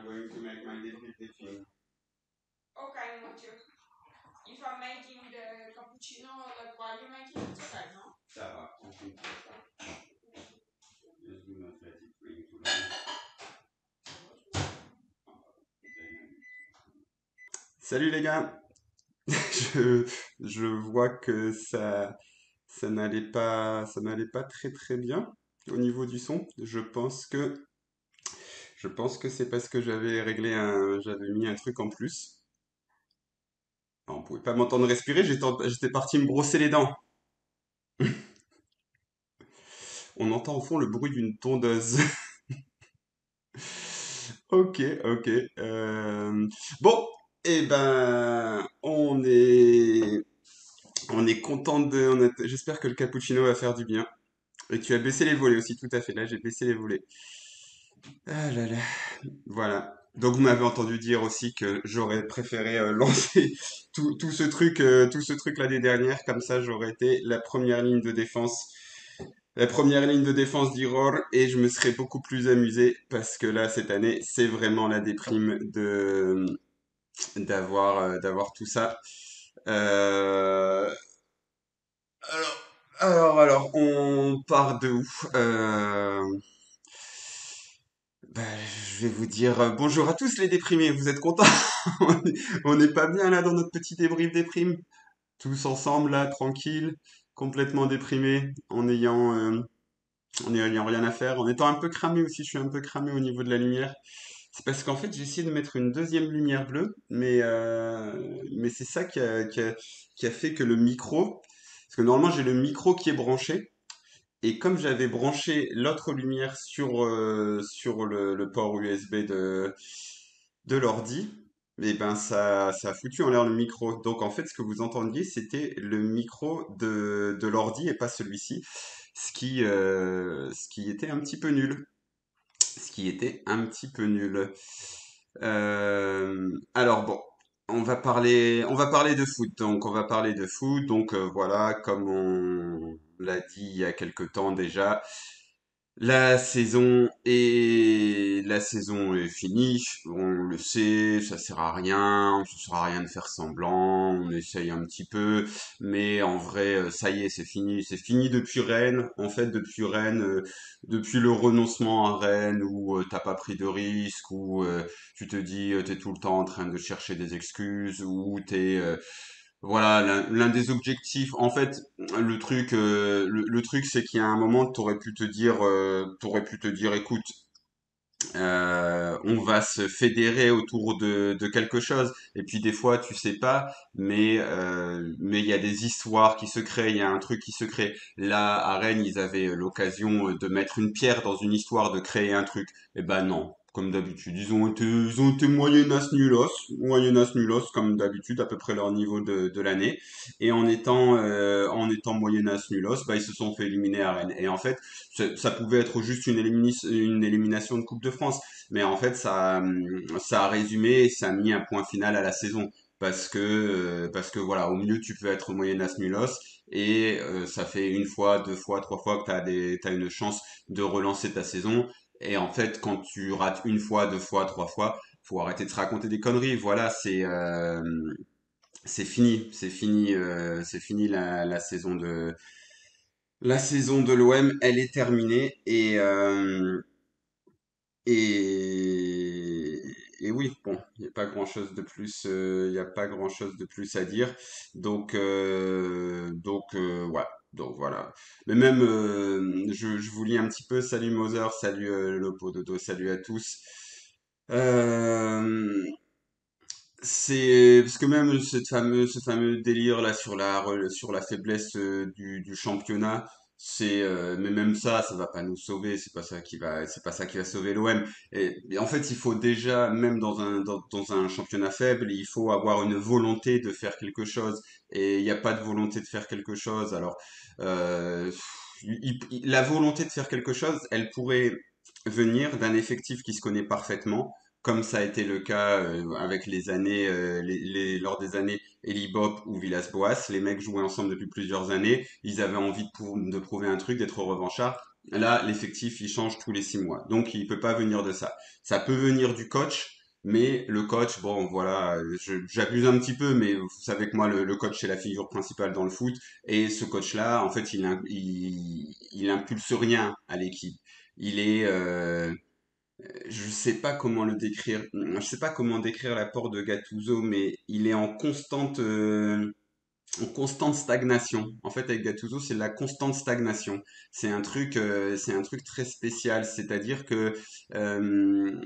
going to make my debrief thing. Okay, Mathieu. If I'm making the cappuccino like while you're making it, it's okay, no? Ça va, tranquille pour ça. Just do not let it bring too long. Salut les gars! je vois que ça n'allait pas très très bien au niveau du son. Je pense que c'est parce que j'avais mis un truc en plus. On pouvait pas m'entendre respirer, j'étais parti me brosser les dents. On entend au fond le bruit d'une tondeuse. Ok, ok. Bon, eh ben, on est content j'espère que le cappuccino va faire du bien. Et tu as baissé les volets aussi, tout à fait. Là, j'ai baissé les volets. Ah là là. Voilà. Donc vous m'avez entendu dire aussi que j'aurais préféré lancer tout ce truc l'année dernière, comme ça j'aurais été la première ligne de défense d'Iror et je me serais beaucoup plus amusé parce que là cette année c'est vraiment la déprime de d'avoir tout ça. Euh, on part de où? Bah, je vais vous dire bonjour à tous les déprimés, vous êtes contents? On n'est pas bien là dans notre petit débrief déprime? Tous ensemble là, tranquille, complètement déprimés, en n'ayant rien à faire, en étant un peu cramé aussi, je suis un peu cramé au niveau de la lumière. C'est parce qu'en fait j'ai essayé de mettre une deuxième lumière bleue, mais c'est ça qui a fait que le micro, parce que normalement j'ai le micro qui est branché, et comme j'avais branché l'autre lumière sur le port USB de l'ordi, et ben ça a foutu en l'air le micro. Donc en fait, ce que vous entendiez, c'était le micro de l'ordi et pas celui-ci, ce qui était un petit peu nul. Ce qui était un petit peu nul. Alors bon, on va parler de foot. Donc on va parler de foot. Donc voilà, comme on l'a dit il y a quelque temps déjà, la saison est finie, on le sait, ça sert à rien de faire semblant, on essaye un petit peu, mais en vrai, ça y est, c'est fini depuis Rennes. En fait, depuis Rennes, depuis le renoncement à Rennes où t'as pas pris de risque, où tu te dis t'es tout le temps en train de chercher des excuses, où voilà, l'un des objectifs, en fait, le truc, c'est qu'il y a un moment, t'aurais pu te dire, écoute, on va se fédérer autour de quelque chose. Et puis des fois, tu sais pas, mais il y a des histoires qui se créent, il y a un truc qui se crée. Là, à Rennes, ils avaient l'occasion de mettre une pierre dans une histoire, de créer un truc. Eh ben non. Comme d'habitude, ils ont été moyennas nulos, comme d'habitude, à peu près leur niveau de l'année. Et en étant moyennas nulos, bah, ils se sont fait éliminer à Rennes. Et en fait, ça pouvait être juste une élimination de Coupe de France, mais en fait ça a résumé et ça a mis un point final à la saison parce que voilà, au mieux tu peux être moyennas nulos et ça fait une fois, deux fois, trois fois que t'as une chance de relancer ta saison. Et en fait, quand tu rates une fois, deux fois, trois fois, faut arrêter de se raconter des conneries. Voilà, c'est fini la saison de l'OM, elle est terminée et, et oui, bon, il n'y a pas grand-chose de plus, il y a pas grand-chose de plus à dire. Ouais, donc voilà. Mais même, je vous lis un petit peu. Salut Moser, salut Lopo Dodo, salut à tous. Euh, c'est parce que même ce fameux délire là sur la faiblesse du championnat, mais même ça va pas nous sauver. C'est pas ça qui va sauver l'OM. Et en fait, il faut déjà même dans un championnat faible, il faut avoir une volonté de faire quelque chose. Et il n'y a pas de volonté de faire quelque chose. Alors, euh, la volonté de faire quelque chose, elle pourrait venir d'un effectif qui se connaît parfaitement comme ça a été le cas avec les années, lors des années Eli Bop ou Villas-Boas. Les mecs jouaient ensemble depuis plusieurs années. Ils avaient envie de prouver un truc, d'être revanchards. Là, l'effectif, il change tous les 6 mois. Donc, il peut pas venir de ça. Ça peut venir du coach, mais le coach, bon, voilà, j'abuse un petit peu, mais vous savez que moi, le coach, c'est la figure principale dans le foot. Et ce coach-là, en fait, il impulse rien à l'équipe. Il est, je sais pas comment le décrire. Je sais pas comment décrire l'apport de Gattuso, mais il est en constante stagnation. En fait, avec Gattuso, c'est la constante stagnation. C'est un truc très spécial. C'est-à-dire que euh,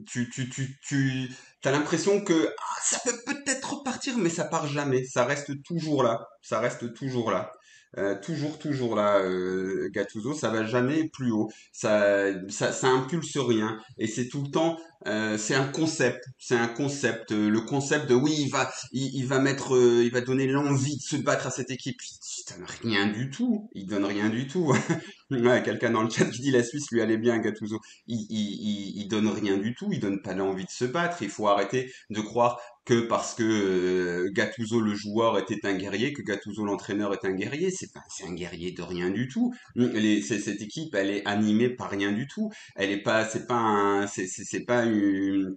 tu as l'impression que ça peut peut-être repartir, mais ça part jamais. Ça reste toujours là. Ça reste toujours là. Toujours là, Gattuso, ça va jamais plus haut, ça impulse rien, et c'est tout le temps, c'est un concept, le concept de oui, il va mettre, il va donner l'envie de se battre à cette équipe. Il donne rien du tout, il donne rien du tout. Ouais, quelqu'un dans le chat qui dit la Suisse lui allait bien, Gattuso. Il donne rien du tout, il donne pas l'envie de se battre. Il faut arrêter de croire que parce que Gattuso le joueur était un guerrier, que Gattuso l'entraîneur est un guerrier. C'est un guerrier de rien du tout. Cette équipe, elle est animée par rien du tout. Elle est pas, c'est pas un, c'est pas une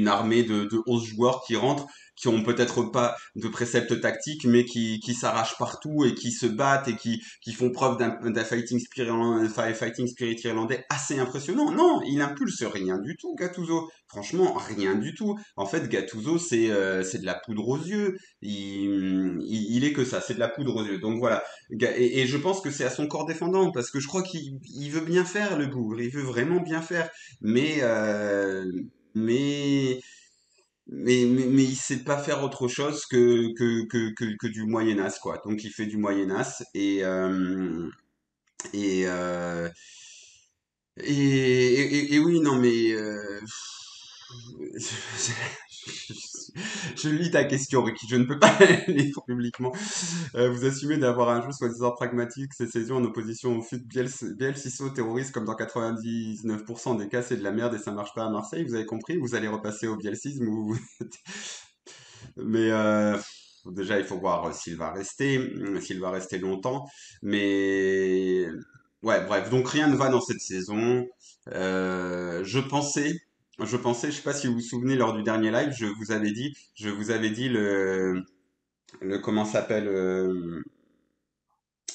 armée de 11 joueurs qui rentrent, qui ont peut-être pas de préceptes tactiques, mais qui s'arrachent partout et qui se battent et qui font preuve d'un fighting spirit irlandais assez impressionnant. Non, il impulse rien du tout, Gattuso. Franchement, rien du tout. En fait, Gattuso, c'est de la poudre aux yeux. Il est que ça, c'est de la poudre aux yeux. Donc voilà. Et je pense que c'est à son corps défendant, parce que je crois qu'il veut bien faire, le bougre. Il veut vraiment bien faire. Mais, mais, mais il sait pas faire autre chose que du Moyen-Âge, quoi. Donc il fait du Moyen-Âge et, euh, et oui, non, mais je lis ta question, Ricky. Je ne peux pas la lire publiquement. Vous assumez d'avoir un jeu soi-disant pragmatique, c'est saisi en opposition au foot Bielciso terroriste comme dans 99% des cas, c'est de la merde et ça marche pas à Marseille. Vous avez compris? Vous allez repasser au bielcisme ou... Mais déjà, il faut voir s'il va rester longtemps. Mais ouais, bref, donc rien ne va dans cette saison. Je pensais, je sais pas si vous vous souvenez lors du dernier live, je vous avais dit le comment s'appelle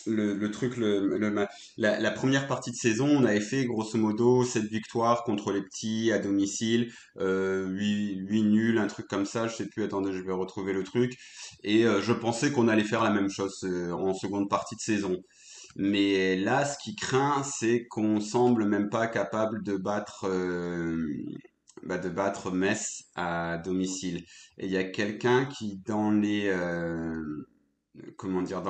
le truc, la première partie de saison, on avait fait grosso modo 7 victoires contre les petits à domicile, 8 nuls, un truc comme ça, je sais plus, attendez, je vais retrouver le truc. Et je pensais qu'on allait faire la même chose en seconde partie de saison. Mais là, ce qui craint, c'est qu'on semble même pas capable de battre Metz à domicile. Et il y a quelqu'un qui, comment dire,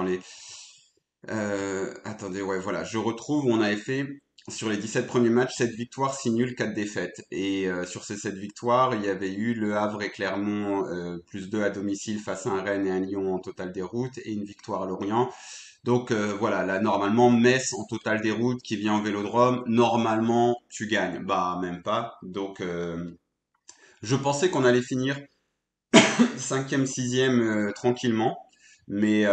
attendez, ouais, voilà, je retrouve, on avait fait sur les 17 premiers matchs 7 victoires, 6 nuls, 4 défaites. Et sur ces 7 victoires, il y avait eu Le Havre et Clermont plus 2 à domicile face à un Rennes et un Lyon en total déroute et une victoire à Lorient. Donc voilà, là normalement Metz en total déroute qui vient au Vélodrome, normalement tu gagnes. Bah même pas. Donc je pensais qu'on allait finir cinquième, sixième tranquillement, mais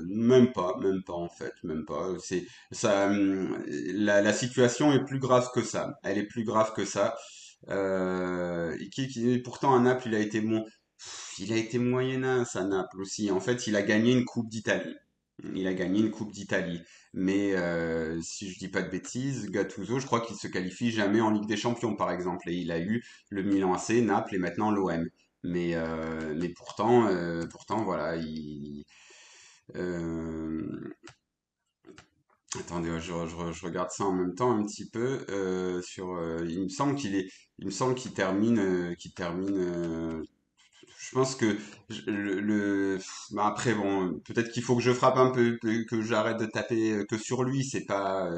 même pas en fait, même pas. C'est ça, la situation est plus grave que ça. Elle est plus grave que ça. Pourtant à Naples, il a été bon, il a été moyennin, à Naples aussi. En fait, il a gagné une Coupe d'Italie. Il a gagné une Coupe d'Italie. Mais si je dis pas de bêtises, Gattuso, je crois qu'il se qualifie jamais en Ligue des Champions, par exemple. Et il a eu le Milan AC, Naples et maintenant l'OM. Mais pourtant, voilà, euh, attendez, je regarde ça en même temps un petit peu il me semble il me semble qu'il termine. Je pense que bah après bon, peut-être qu'il faut que je frappe un peu, que j'arrête de taper que sur lui. C'est pas,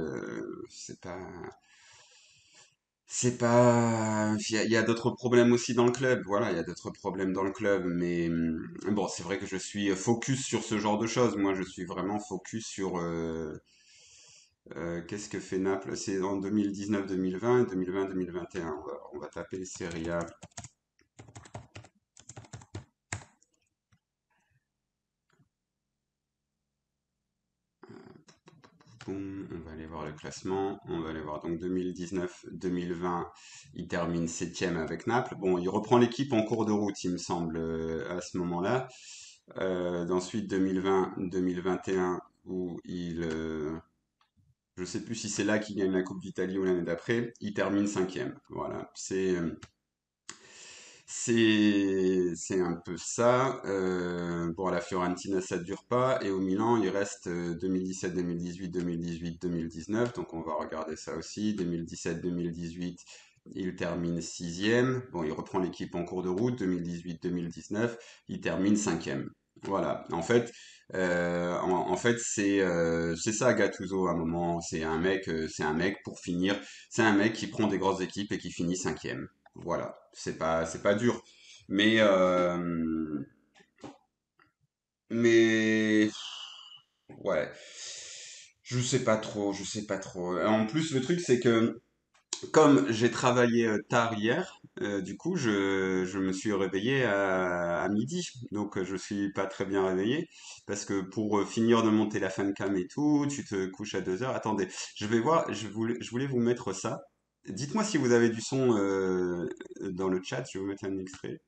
il y a d'autres problèmes aussi dans le club. Voilà, il y a d'autres problèmes dans le club. Mais bon, c'est vrai que je suis focus sur ce genre de choses. Moi, je suis vraiment focus sur qu'est-ce que fait Naples? C'est en 2019-2020 et 2020-2021. On va taper Serie A. On va aller voir le classement. On va aller voir donc 2019-2020. Il termine septième avec Naples. Bon, il reprend l'équipe en cours de route, il me semble, à ce moment-là. Ensuite 2020-2021 où je sais plus si c'est là qu'il gagne la Coupe d'Italie ou l'année d'après. Il termine cinquième. Voilà, c'est un peu ça. Bon, à la Fiorentina, ça dure pas. Et au Milan, il reste 2017, 2018, 2018, 2019. Donc, on va regarder ça aussi. 2017, 2018, il termine sixième. Bon, il reprend l'équipe en cours de route. 2018, 2019, il termine cinquième. Voilà. En fait, c'est ça, Gattuso, à un moment. C'est un mec pour finir. C'est un mec qui prend des grosses équipes et qui finit cinquième. Voilà, c'est pas dur. Mais mais ouais, je sais pas trop. En plus, le truc c'est que comme j'ai travaillé tard hier, du coup, je me suis réveillé à midi, donc je suis pas très bien réveillé parce que pour finir de monter la fancam et tout, tu te couches à 2 heures. Attendez, je vais voir, je voulais vous mettre ça. Dites-moi si vous avez du son dans le chat, je vais vous mettre un extrait.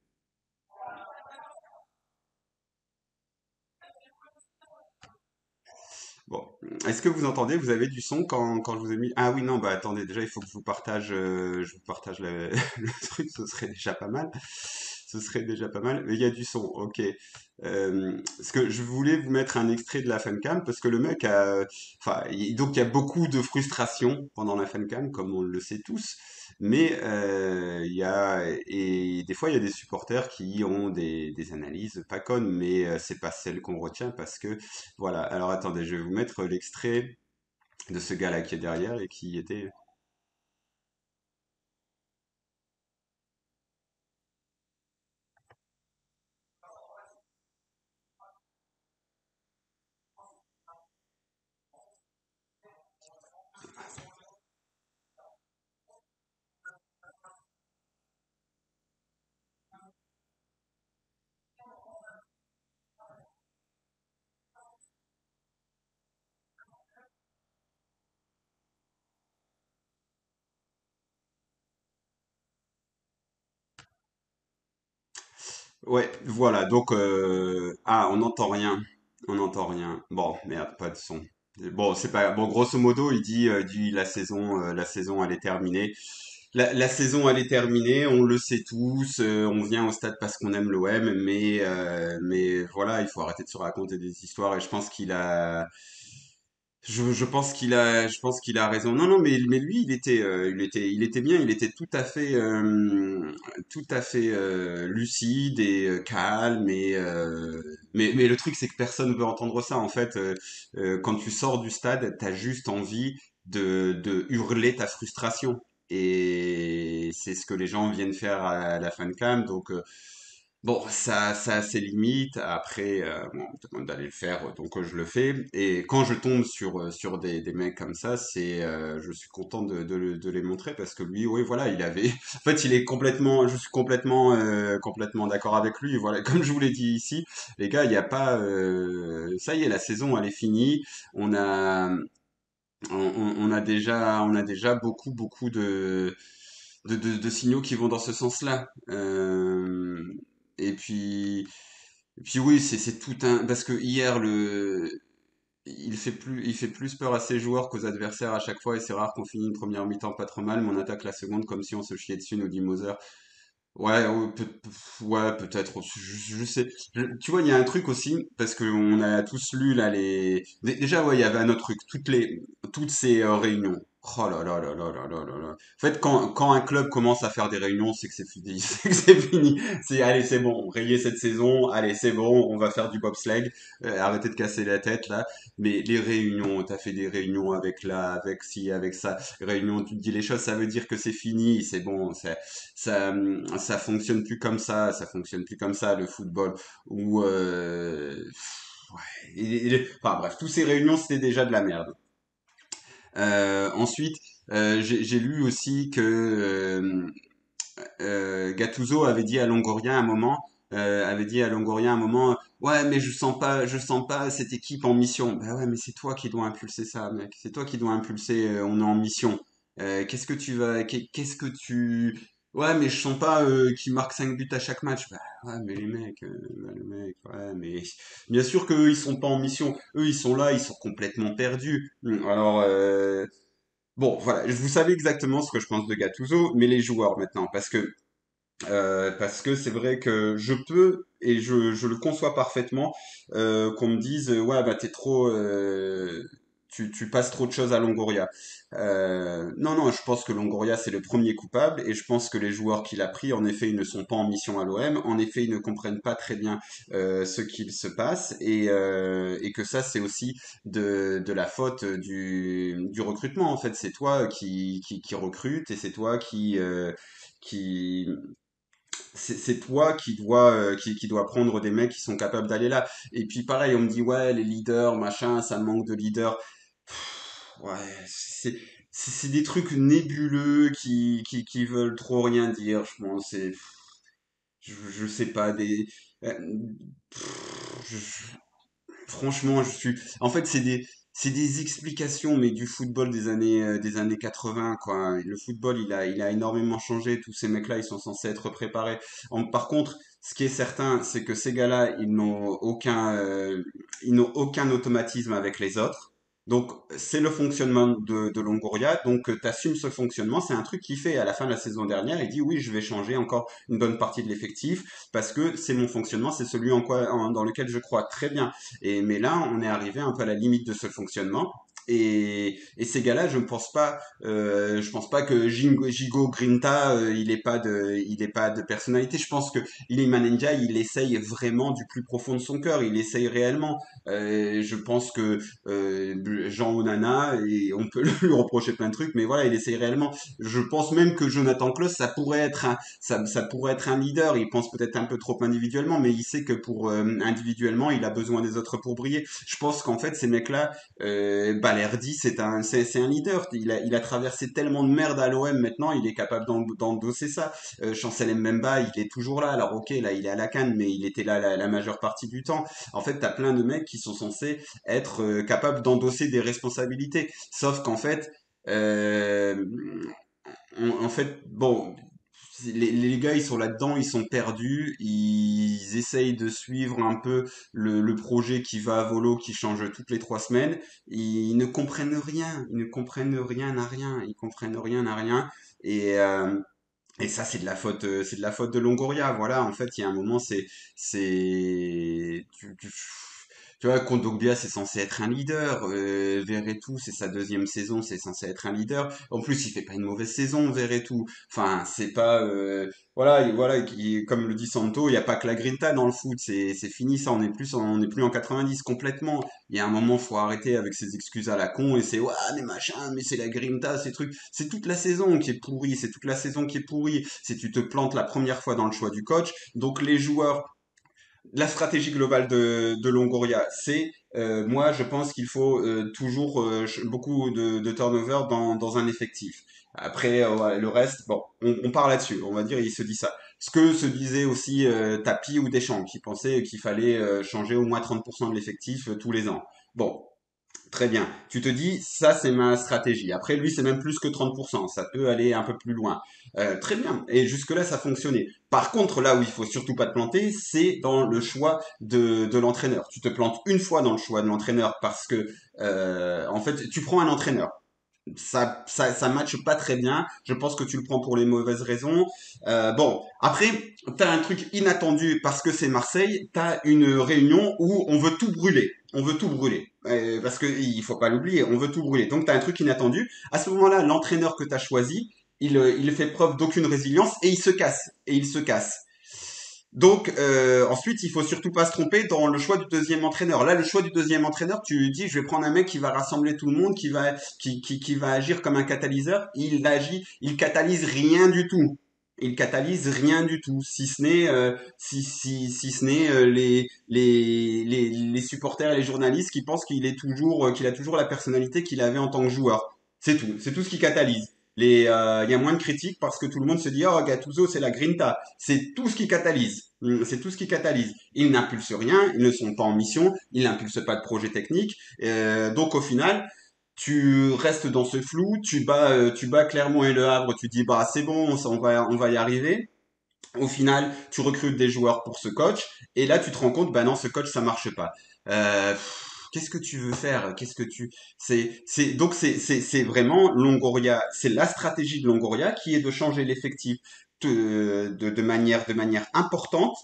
Bon, est-ce que vous entendez? Vous avez du son quand je vous ai mis. Ah oui, non, bah attendez, déjà il faut que je vous partage le truc, ce serait déjà pas mal. Ce serait déjà pas mal, mais il y a du son, ok. Parce que je voulais vous mettre un extrait de la fancam, parce que le mec a. Enfin, donc il y a beaucoup de frustration pendant la fancam, comme on le sait tous. Mais il y a. Et des fois, il y a des supporters qui ont des analyses pas connes, mais c'est pas celles qu'on retient parce que voilà, alors attendez, je vais vous mettre l'extrait de ce gars-là qui est derrière et qui était... Ouais, voilà, donc... Ah, on n'entend rien. On n'entend rien. Bon, merde, pas de son. Bon, c'est pas... Bon, grosso modo, la saison, elle est terminée. La saison, elle est terminée, on le sait tous, on vient au stade parce qu'on aime l'OM, mais voilà, il faut arrêter de se raconter des histoires et je pense je pense qu'il a raison. Non, non, mais lui, il était bien. Il était tout à fait lucide et calme. Mais le truc, c'est que personne veut entendre ça. En fait, quand tu sors du stade, t'as juste envie de hurler ta frustration. Et c'est ce que les gens viennent faire à la fancam. Donc, bon, ça a ses limites. Après, bon, on me demande d'aller le faire, donc je le fais. Et quand je tombe sur des mecs comme ça, je suis content de les montrer parce que lui, oui, voilà, il avait, en fait, il est complètement, je suis complètement d'accord avec lui. Voilà, comme je vous l'ai dit ici, les gars, il n'y a pas, ça y est, la saison, elle est finie. On a, on a déjà beaucoup de signaux qui vont dans ce sens-là. Et puis, et puis oui, c'est tout un parce que hier il fait plus peur à ses joueurs qu'aux adversaires à chaque fois et c'est rare qu'on finisse une première mi-temps pas trop mal, mais on attaque la seconde comme si on se chiait dessus, nous dit Moser. Ouais, ouais, peut-être. Je sais. Tu vois, il y a un truc aussi parce que on a tous lu là Déjà, ouais, il y avait un autre truc. Toutes ces réunions. Oh là là là là là là là là. En fait, quand un club commence à faire des réunions, c'est que c'est fini. C'est que c'est fini. C'est allez, c'est bon. Rayez cette saison. Allez, c'est bon. On va faire du bobsleigh. Arrêtez de casser la tête là. Mais les réunions, t'as fait des réunions avec là, avec ci, avec ça. Réunion, tu te dis les choses, ça veut dire que c'est fini. C'est bon. Ça fonctionne plus comme ça fonctionne plus comme ça le football ou ouais, enfin bref, toutes ces réunions c'était déjà de la merde. Ensuite, j'ai lu aussi que Gattuso avait dit à Longoria à un moment, avait dit à Longoria à un moment, ouais, mais je sens pas cette équipe en mission. Bah ouais, mais c'est toi qui dois impulser ça, mec. C'est toi qui dois impulser. On est en mission. Qu'est-ce que tu vas, qu'est-ce que tu, ouais, mais je sens pas qu'ils marquent 5 buts à chaque match. Bah ouais, mais les mecs, ouais, mais bien sûr qu'eux ils sont pas en mission. Eux ils sont là, ils sont complètement perdus. Alors bon, voilà, vous savez exactement ce que je pense de Gattuso, mais les joueurs maintenant, parce que c'est vrai que je peux et je le conçois parfaitement qu'on me dise ouais bah t'es trop tu passes trop de choses à Longoria. Non non, je pense que Longoria c'est le premier coupable et je pense que les joueurs qu'il a pris en effet ils ne sont pas en mission à l'OM, en effet ils ne comprennent pas très bien ce qu'il se passe et que ça c'est aussi de la faute du recrutement en fait c'est toi qui recrute et c'est toi qui c'est toi qui dois prendre des mecs qui sont capables d'aller là. Et puis pareil, on me dit ouais, les leaders, machin, ça manque de leaders. Ouais, c'est des trucs nébuleux qui veulent trop rien dire. Je pense c'est je sais pas des euh, franchement, je suis. En fait, c'est des explications, mais du football des années 80, quoi. Le football, il a énormément changé. Tous ces mecs-là, ils sont censés être préparés. Par contre, ce qui est certain, c'est que ces gars-là, ils n'ont aucun automatisme avec les autres. Donc, c'est le fonctionnement de Longoria. Donc, tu assumes ce fonctionnement. C'est un truc qu'il fait à la fin de la saison dernière. Il dit, oui, je vais changer encore une bonne partie de l'effectif parce que c'est mon fonctionnement, c'est celui dans lequel je crois très bien. Mais là, on est arrivé un peu à la limite de ce fonctionnement. Et ces gars-là, je pense pas que Gigo Grinta, il est pas de personnalité. Je pense que Iliman Ndiaye, il essaye vraiment du plus profond de son cœur. Il essaye réellement. Je pense que Jean Onana, et on peut lui reprocher plein de trucs, mais voilà, il essaye réellement. Je pense même que Jonathan Klaus, ça pourrait être un leader. Il pense peut-être un peu trop individuellement, mais il sait que pour individuellement, il a besoin des autres pour briller. Je pense qu'en fait, ces mecs-là, Balerdi, c'est un leader. Il a traversé tellement de merde à l'OM maintenant, il est capable d'endosser ça. Chancel Mbemba, il est toujours là. Alors ok, là, il est à la canne, mais il était là la majeure partie du temps. En fait, t'as plein de mecs qui sont censés être capables d'endosser des responsabilités. Sauf qu'en fait, euh, en fait, bon, les gars, ils sont là-dedans, ils sont perdus, ils essayent de suivre un peu le projet qui va à volo, qui change toutes les 3 semaines. Ils ne comprennent rien, ils ne comprennent rien à rien, ils comprennent rien à rien. Et, euh, et ça, c'est de la faute de Longoria. Voilà, en fait, il y a un moment, tu vois, Kondogbia, c'est censé être un leader. Verretou, c'est sa deuxième saison, c'est censé être un leader. En plus, il fait pas une mauvaise saison, Verretou. Enfin, c'est pas, voilà, comme le dit Santo, il y a pas que la grinta dans le foot. C'est fini, ça. On est plus en 90 complètement. Il y a un moment, faut arrêter avec ces excuses à la con et c'est, ouais, mais machin, mais c'est la grinta, ces trucs. C'est toute la saison qui est pourrie, c'est toute la saison qui est pourrie. Si tu te plantes la première fois dans le choix du coach, donc les joueurs, la stratégie globale de Longoria, c'est moi je pense qu'il faut toujours beaucoup de turnover dans un effectif. Après ouais, le reste, bon, on part là-dessus, on va dire il se dit ça. Ce que se disait aussi Tapi ou Deschamps, qui pensait qu'il fallait changer au moins 30% de l'effectif tous les ans. Bon, très bien. Tu te dis, ça c'est ma stratégie. Après, lui, c'est même plus que 30%. Ça peut aller un peu plus loin. Très bien. Et jusque-là, ça fonctionnait. Par contre, là où il faut surtout pas te planter, c'est dans le choix de l'entraîneur. Tu te plantes une fois dans le choix de l'entraîneur parce que, en fait, tu prends un entraîneur ça matche pas très bien. Je pense que tu le prends pour les mauvaises raisons. Bon, après, t'as un truc inattendu parce que c'est Marseille. T'as une réunion où on veut tout brûler. On veut tout brûler. Parce que il faut pas l'oublier, on veut tout brûler. Donc t'as un truc inattendu. À ce moment-là, l'entraîneur que t'as choisi, il fait preuve d'aucune résilience et il se casse. Et il se casse. Donc ensuite, il faut surtout pas se tromper dans le choix du deuxième entraîneur. Là, le choix du deuxième entraîneur, tu dis, je vais prendre un mec qui va rassembler tout le monde, qui va agir comme un catalyseur. Il catalyse rien du tout. Il catalyse rien du tout, si ce n'est si ce n'est les supporters et les journalistes qui pensent qu'il a toujours la personnalité qu'il avait en tant que joueur. C'est tout ce qui catalyse. Il y a moins de critiques parce que tout le monde se dit, oh, Gattuso, c'est la grinta. C'est tout ce qui catalyse. C'est tout ce qui catalyse. Ils n'impulsent rien, ils ne sont pas en mission, ils n'impulsent pas de projet technique. Donc au final, tu restes dans ce flou, tu bats Clermont et Le Havre, tu dis, bah c'est bon, on va y arriver. Au final, tu recrutes des joueurs pour ce coach, et là, tu te rends compte, bah non, ce coach, ça marche pas. Qu'est-ce que tu veux faire? C'est vraiment Longoria, c'est la stratégie de Longoria qui est de changer l'effectif de manière importante,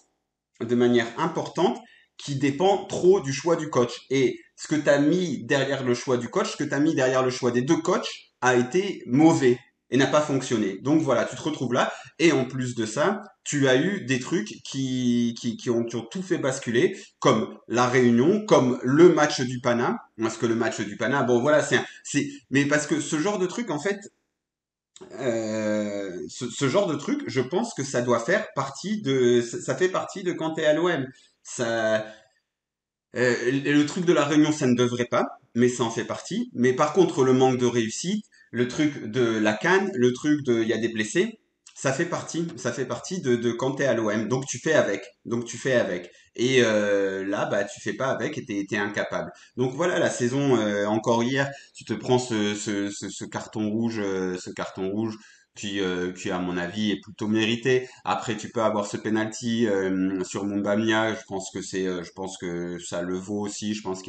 de manière importante, qui dépend trop du choix du coach. Et ce que tu as mis derrière le choix du coach, ce que tu as mis derrière le choix des deux coachs, a été mauvais et n'a pas fonctionné. Donc voilà, tu te retrouves là. Et en plus de ça, tu as eu des trucs qui ont tout fait basculer, comme la réunion, comme le match du Pana. Parce que le match du Pana, bon voilà, mais parce que ce genre de truc, en fait, ce genre de truc, je pense que ça doit faire partie ça fait partie de quand t'es à l'OM. Ça, le truc de la réunion, ça ne devrait pas, mais ça en fait partie. Mais par contre, le manque de réussite, le truc de la canne, le truc de, il y a des blessés, ça fait partie de quand t'es à l'OM. Donc tu fais avec, donc tu fais avec. Et là, bah tu fais pas avec et t'es incapable. Donc voilà, la saison encore hier, tu te prends ce ce carton rouge qui à mon avis est plutôt mérité. Après, tu peux avoir ce penalty sur Mumbamia. Je pense que ça le vaut aussi. Je pense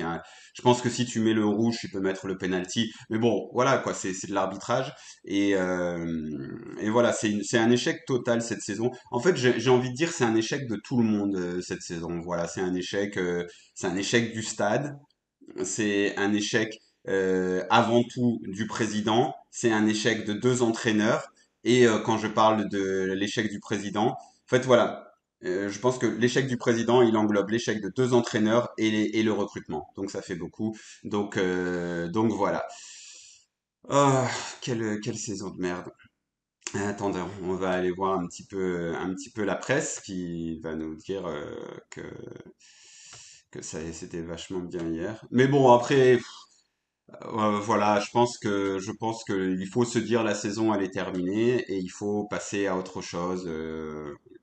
que si tu mets le rouge, tu peux mettre le penalty. Mais bon, voilà quoi, c'est de l'arbitrage et voilà, c'est un échec total cette saison. En fait, j'ai envie de dire c'est un échec de tout le monde cette saison. Voilà, c'est un échec du stade, c'est un échec avant tout du président, c'est un échec de deux entraîneurs. Et quand je parle de l'échec du président, en fait voilà, je pense que l'échec du président, il englobe l'échec de deux entraîneurs et le recrutement. Donc ça fait beaucoup. Donc voilà. Ah, quelle saison de merde. Attendez, on va aller voir un petit peu la presse qui va nous dire que ça c'était vachement bien hier. Mais bon, après, voilà, je pense que il faut se dire la saison elle est terminée et il faut passer à autre chose.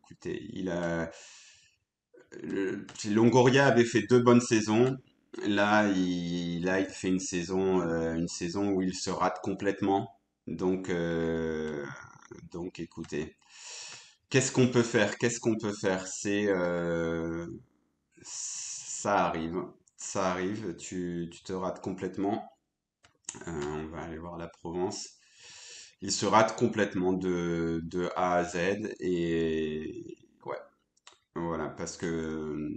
Écoutez, Longoria avait fait deux bonnes saisons. Là, il fait une saison où il se rate complètement. Donc, donc, écoutez, qu'est-ce qu'on peut faire? Qu'est-ce qu'on peut faire? Ça arrive, ça arrive. Tu te rates complètement. On va aller voir la Provence. Il se rate complètement de A à Z et ouais, voilà, parce que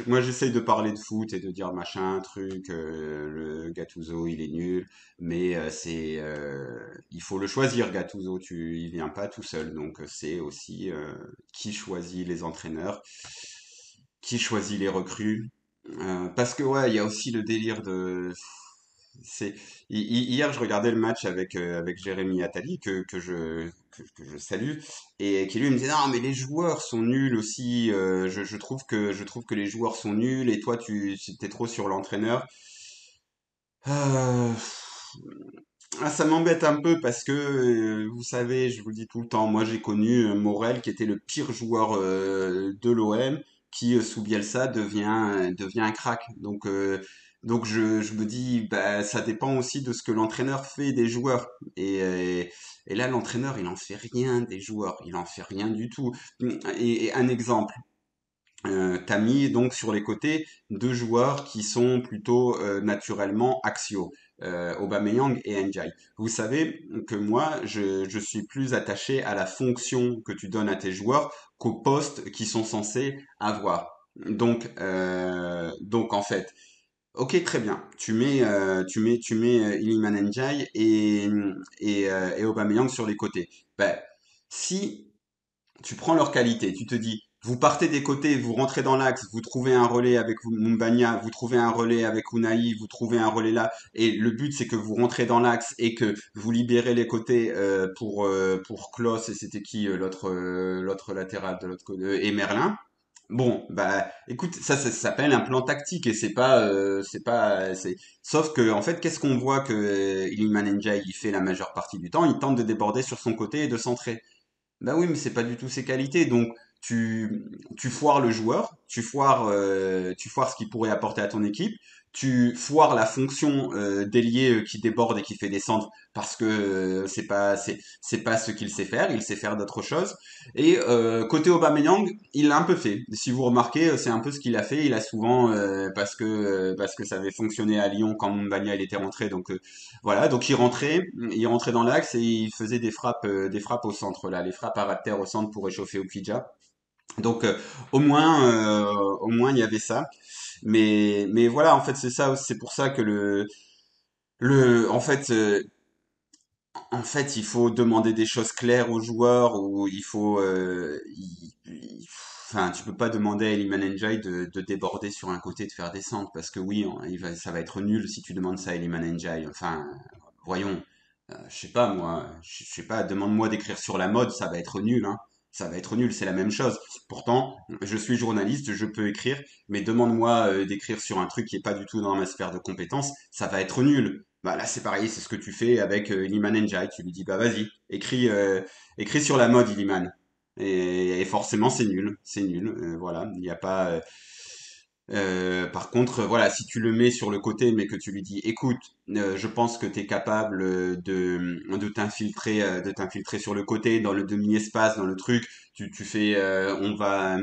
moi j'essaye de parler de foot et de dire machin, truc, le Gattuso il est nul, mais il faut le choisir Gattuso, il vient pas tout seul, donc c'est aussi qui choisit les entraîneurs, qui choisit les recrues, parce que ouais, il y a aussi le délire de c'est hier, je regardais le match avec Jérémy Attali que je salue et qui lui me disait non mais les joueurs sont nuls aussi. Je trouve que les joueurs sont nuls et toi tu t'es trop sur l'entraîneur. Euh, ça m'embête un peu parce que vous savez, je vous le dis tout le temps, moi j'ai connu Morel qui était le pire joueur de l'OM qui sous Bielsa devient un crack. Donc je me dis bah ça dépend aussi de ce que l'entraîneur fait des joueurs et là l'entraîneur il en fait rien des joueurs, il en fait rien du tout. Et un exemple, t'as mis donc sur les côtés deux joueurs qui sont plutôt naturellement axiaux, Aubameyang et Ndiaye. Vous savez que moi, je suis plus attaché à la fonction que tu donnes à tes joueurs qu'aux postes qu'ils sont censés avoir. Donc en fait, ok, très bien. Tu mets Iliman Ndiaye et Aubameyang sur les côtés. Ben, si tu prends leur qualité, tu te dis, vous partez des côtés, vous rentrez dans l'axe, vous trouvez un relais avec Mumbania, vous trouvez un relais avec Unai, vous trouvez un relais là, et le but c'est que vous rentrez dans l'axe et que vous libérez les côtés pour Klos et c'était qui l'autre latéral de l'autre côté et Merlin. Bon, bah, écoute, ça s'appelle un plan tactique et c'est sauf que, en fait, qu'est-ce qu'on voit que Iliman Ndiaye, il fait la majeure partie du temps? Il tente de déborder sur son côté et de centrer. Bah oui, mais c'est pas du tout ses qualités. Donc tu foires le joueur, tu foires ce qu'il pourrait apporter à ton équipe, tu foires la fonction d'ailier qui déborde et qui fait descendre parce que c'est pas ce qu'il sait faire. Il sait faire d'autres choses. Et côté Aubameyang, il l'a un peu fait. Si vous remarquez, c'est un peu ce qu'il a fait. Il a souvent parce que ça avait fonctionné à Lyon quand Mbagna il était rentré. Donc voilà, donc il rentrait dans l'axe et il faisait des frappes au centre là, les frappes à ras de terre au centre pour réchauffer Okidja. Donc au moins il y avait ça. Mais voilà, en fait c'est ça, c'est pour ça que le, en fait il faut demander des choses claires aux joueurs ou il faut, enfin tu peux pas demander à Iliman Ndiaye de déborder sur un côté, de faire descendre parce que oui, ça va être nul si tu demandes ça à Iliman Ndiaye. Enfin, voyons. Je sais pas moi, je sais pas, demande-moi d'écrire sur la mode, ça va être nul, hein. Ça va être nul, c'est la même chose. Pourtant, je suis journaliste, je peux écrire, mais demande-moi d'écrire sur un truc qui est pas du tout dans ma sphère de compétence, ça va être nul. Bah là, c'est pareil, c'est ce que tu fais avec Iliman Ndiaye. Tu lui dis, bah vas-y, écris sur la mode, Iliman. Et forcément, c'est nul. Voilà, il n'y a pas. Par contre, voilà, si tu le mets sur le côté, mais que tu lui dis, écoute, je pense que tu es capable de t'infiltrer sur le côté, dans le demi-espace, dans le truc, tu fais, on va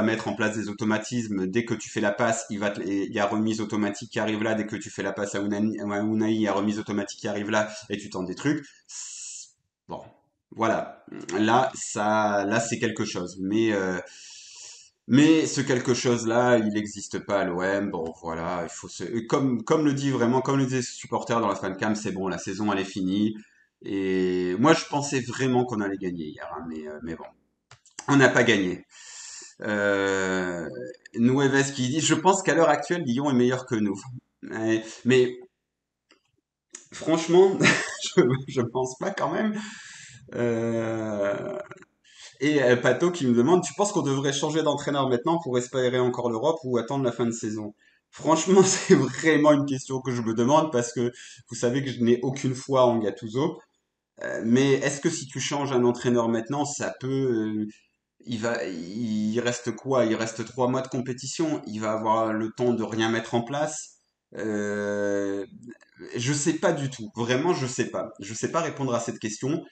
mettre en place des automatismes. Dès que tu fais la passe, il y a remise automatique qui arrive là. Dès que tu fais la passe à Unai, il y a remise automatique qui arrive là, et tu tentes des trucs. Bon, voilà. Là, c'est quelque chose. Mais ce quelque chose-là, il n'existe pas à l'OM. Bon, voilà, il faut se, comme le dit vraiment, comme le disaient ses supporters dans la fancam, c'est bon, la saison elle est finie. Et moi, je pensais vraiment qu'on allait gagner hier, hein, mais bon, on n'a pas gagné. Euh, Nueves qui dit, je pense qu'à l'heure actuelle, Lyon est meilleur que nous. Mais franchement, je pense pas quand même. Euh, Et Pato qui me demande, tu penses qu'on devrait changer d'entraîneur maintenant pour espérer encore l'Europe ou attendre la fin de saison? Franchement, c'est vraiment une question que je me demande parce que vous savez que je n'ai aucune foi en Gattuso. Mais est-ce que si tu changes un entraîneur maintenant, ça peut, il reste quoi? Il reste 3 mois de compétition. Il va avoir le temps de rien mettre en place. Euh, je sais pas du tout. Vraiment, je sais pas. Je sais pas répondre à cette question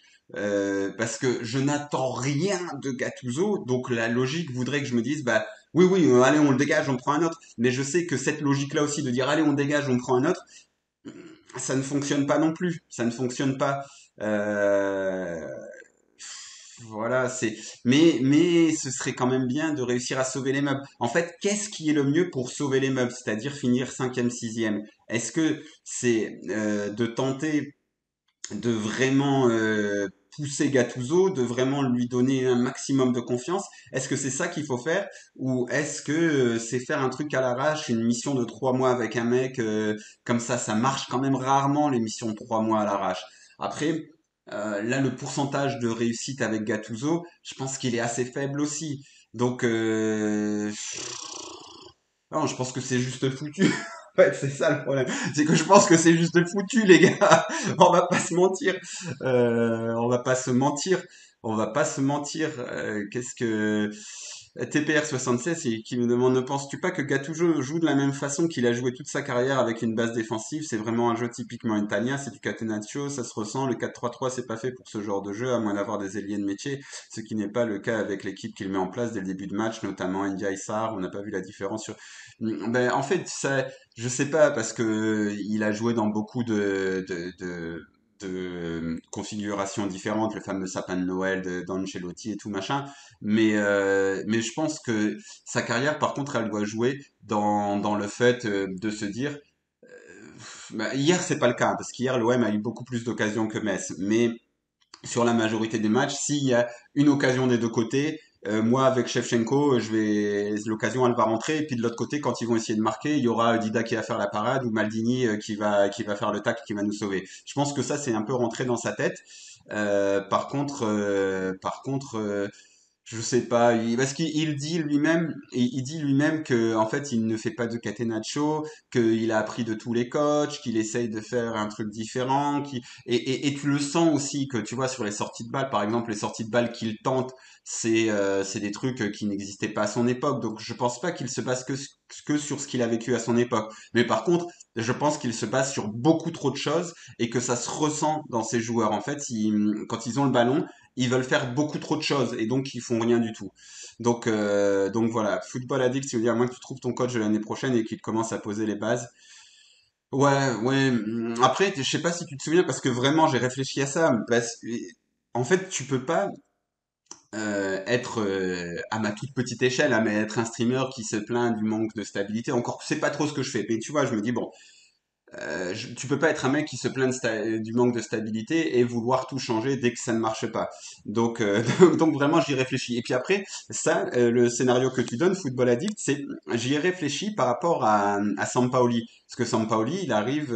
parce que je n'attends rien de Gattuso. Donc la logique voudrait que je me dise, bah oui, oui, allez, on le dégage, on prend un autre. Mais je sais que cette logique-là aussi de dire, allez, on dégage, on prend un autre, ça ne fonctionne pas non plus. Ça ne fonctionne pas. Euh, voilà, mais ce serait quand même bien de réussir à sauver les meubles. En fait, qu'est-ce qui est le mieux pour sauver les meubles, c'est-à-dire finir cinquième, sixième? Est-ce que c'est de tenter de vraiment pousser Gattuso, de vraiment lui donner un maximum de confiance? Est-ce que c'est ça qu'il faut faire? Ou est-ce que c'est faire un truc à l'arrache, une mission de 3 mois avec un mec comme ça marche quand même rarement les missions de 3 mois à l'arrache. Après, là, le pourcentage de réussite avec Gattuso, je pense qu'il est assez faible aussi. Donc, non, je pense que c'est juste foutu. En fait, c'est ça le problème. C'est que je pense que c'est juste foutu, les gars. On va pas se mentir. On va pas se mentir. On va pas se mentir. Qu'est-ce que TPR76 qui me demande, ne penses-tu pas que Gattuso joue de la même façon qu'il a joué toute sa carrière avec une base défensive? C'est vraiment un jeu typiquement italien, c'est du catenaccio, ça se ressent. Le 4-3-3, c'est pas fait pour ce genre de jeu, à moins d'avoir des ailiers de métier, ce qui n'est pas le cas avec l'équipe qu'il met en place dès le début de match, notamment Ndiaye Sarr. On n'a pas vu la différence sur. Ben, en fait, ça, je sais pas parce que il a joué dans beaucoup de configurations différentes, le fameux sapin de Noël d'Ancelotti et tout machin. Mais je pense que sa carrière, par contre, elle doit jouer dans le fait de se dire, bah, hier c'est pas le cas parce qu'hier l'OM a eu beaucoup plus d'occasions que Metz, mais sur la majorité des matchs, s'il y a une occasion des deux côtés, moi avec Shevchenko, l'occasion elle va rentrer et puis de l'autre côté, quand ils vont essayer de marquer, il y aura Dida qui va faire la parade ou Maldini qui va faire le tacle qui va nous sauver. Je pense que ça c'est un peu rentré dans sa tête. Par contre, Je sais pas, parce qu'il dit lui-même, il dit lui-même que en fait il ne fait pas de catenaccio, qu'il a appris de tous les coachs, qu'il essaye de faire un truc différent, et tu le sens aussi que tu vois sur les sorties de balles, par exemple les sorties de balles qu'il tente, c'est des trucs qui n'existaient pas à son époque, donc je pense pas qu'il se base que sur ce qu'il a vécu à son époque. Mais par contre, je pense qu'il se base sur beaucoup trop de choses et que ça se ressent dans ses joueurs. En fait, quand ils ont le ballon ils veulent faire beaucoup trop de choses et donc ils font rien du tout. Donc voilà, Football Addict, à moins que tu trouves ton coach de l'année prochaine et qu'il commence à poser les bases. Ouais, ouais. Après, je sais pas si tu te souviens parce que vraiment j'ai réfléchi à ça. En fait, tu peux pas être à ma toute petite échelle, mais être un streamer qui se plaint du manque de stabilité. Encore, c'est pas trop ce que je fais. Mais tu vois, je me dis bon, tu peux pas être un mec qui se plaint du manque de stabilité et vouloir tout changer dès que ça ne marche pas. Donc vraiment j'y réfléchis. Et puis après, ça, le scénario que tu donnes, Football Addict, c'est j'y ai réfléchi par rapport à Sampaoli. Parce que Sampaoli, il arrive,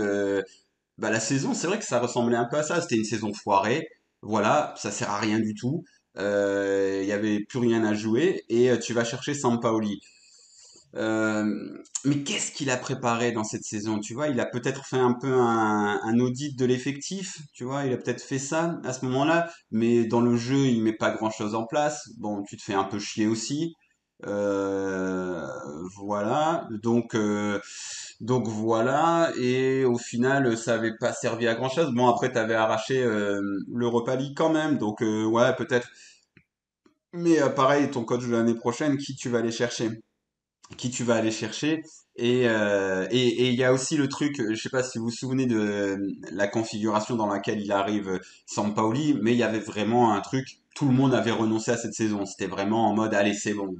bah, la saison, c'est vrai que ça ressemblait un peu à ça. C'était une saison foirée. Voilà, ça sert à rien du tout. Il y avait plus rien à jouer et tu vas chercher Sampaoli. Mais qu'est-ce qu'il a préparé dans cette saison? Tu vois, il a peut-être fait un peu un audit de l'effectif. Tu vois, il a peut-être fait ça à ce moment-là. Mais dans le jeu, il met pas grand-chose en place. Bon, tu te fais un peu chier aussi. Euh, voilà. Donc voilà. Et au final, ça avait pas servi à grand-chose. Bon, après, t'avais arraché l'Europa League quand même. Donc ouais, peut-être. Mais pareil, ton coach de l'année prochaine, qui tu vas aller chercher? Qui tu vas aller chercher. Et il y a aussi le truc, je sais pas si vous vous souvenez de la configuration dans laquelle il arrive Sampaoli, mais il y avait vraiment un truc, tout le monde avait renoncé à cette saison. C'était vraiment en mode, allez, c'est bon.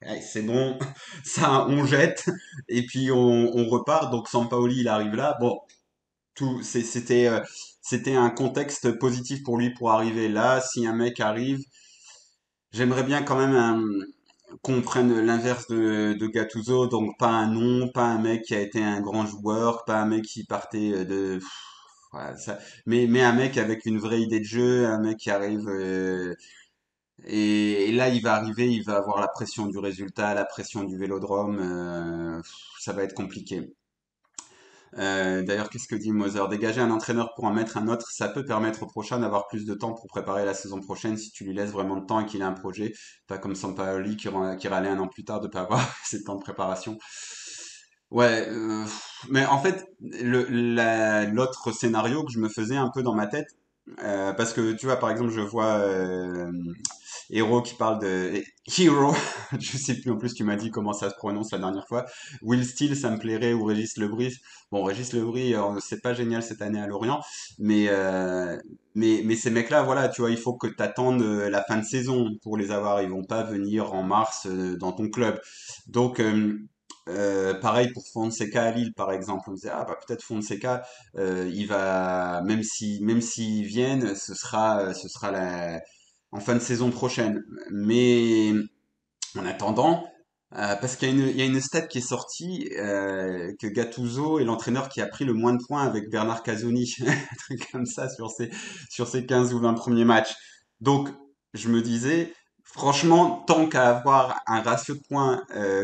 Allez, c'est bon, ça on jette et puis on repart. Donc Sampaoli il arrive là. Bon, c'était un contexte positif pour lui pour arriver là. Si un mec arrive, j'aimerais bien quand même qu'on prenne l'inverse de Gattuso, donc pas un nom, pas un mec qui a été un grand joueur, pas un mec qui partait voilà, mais un mec avec une vraie idée de jeu, un mec qui arrive et là il va arriver, il va avoir la pression du résultat, la pression du vélodrome, ça va être compliqué. D'ailleurs, qu'est-ce que dit Moser? Dégager un entraîneur pour en mettre un autre, ça peut permettre au prochain d'avoir plus de temps pour préparer la saison prochaine si tu lui laisses vraiment de temps et qu'il a un projet, pas comme Sampaoli qui râlait un an plus tard de pas avoir assez de temps de préparation. Ouais, mais en fait, l'autre scénario que je me faisais un peu dans ma tête, parce que tu vois, par exemple, je vois Hero qui parle de Hero, je sais plus en plus, tu m'as dit comment ça se prononce la dernière fois. Will Steele, ça me plairait, ou Régis Lebris. Bon, Régis Lebris, c'est pas génial cette année à Lorient, mais mais ces mecs-là, voilà, tu vois, il faut que tu attendes la fin de saison pour les avoir. Ils vont pas venir en mars dans ton club. Donc pareil pour Fonseca à Lille, par exemple. On disait, ah bah peut-être Fonseca, il va, même s'ils viennent, ce sera en fin de saison prochaine. Mais en attendant, parce il y a une stat qui est sortie, que Gattuso est l'entraîneur qui a pris le moins de points avec Bernard Casoni, un truc comme ça sur ses 15 ou 20 premiers matchs. Donc, je me disais, franchement, tant qu'à avoir un ratio de points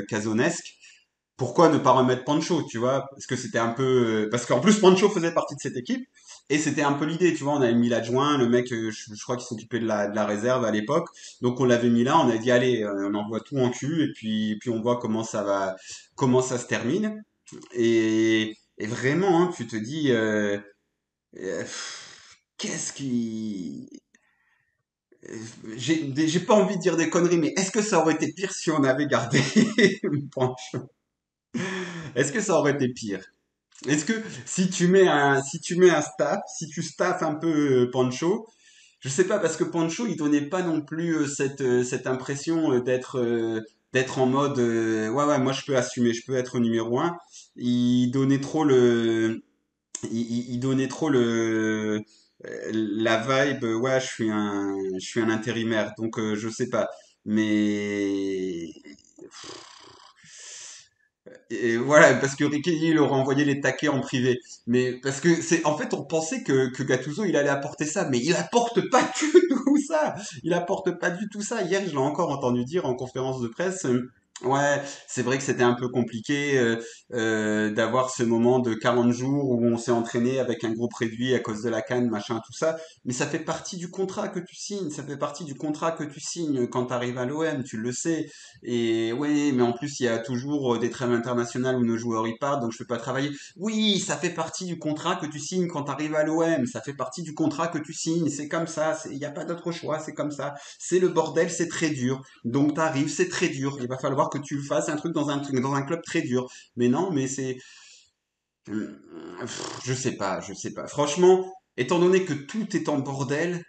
casonesque, pourquoi ne pas remettre Pancho, tu vois? Parce que c'était un peu, parce qu'en plus Pancho faisait partie de cette équipe et c'était un peu l'idée, tu vois. On avait mis l'adjoint, le mec, je crois qu'il s'occupait de la réserve à l'époque, donc on l'avait mis là. On a dit allez, on envoie tout en cul et puis on voit comment ça se termine. Et vraiment, hein, tu te dis, qu'est-ce qui, j'ai pas envie de dire des conneries, mais est-ce que ça aurait été pire si on avait gardé Pancho? Est-ce que ça aurait été pire? Est-ce que si tu mets un staff, si tu staffes un peu Pancho, je sais pas parce que Pancho il donnait pas non plus cette impression d'être en mode ouais ouais moi je peux assumer, je peux être numéro un. Il donnait trop il donnait trop la vibe ouais je suis un intérimaire donc je sais pas mais Et voilà, parce que Ricky il leur envoyé les taquets en privé. Mais parce que c'est, en fait, on pensait que Gattuso il allait apporter ça, mais il apporte pas du tout ça. Il apporte pas du tout ça. Hier, je l'ai encore entendu dire en conférence de presse. Ouais, c'est vrai que c'était un peu compliqué d'avoir ce moment de 40 jours où on s'est entraîné avec un groupe réduit à cause de la canne, machin, tout ça. Mais ça fait partie du contrat que tu signes. Ça fait partie du contrat que tu signes quand tu arrives à l'OM. Tu le sais. Et oui, mais en plus, il y a toujours des trêves internationales où nos joueurs y partent, donc je peux pas travailler. Oui, ça fait partie du contrat que tu signes quand tu arrives à l'OM. Ça fait partie du contrat que tu signes. C'est comme ça. Il n'y a pas d'autre choix. C'est comme ça. C'est le bordel. C'est très dur. Donc t'arrives, c'est très dur. Il va falloir que tu fasses un truc dans un club très dur. Mais non, mais c'est, je sais pas, je sais pas. Franchement, étant donné que tout est en bordel,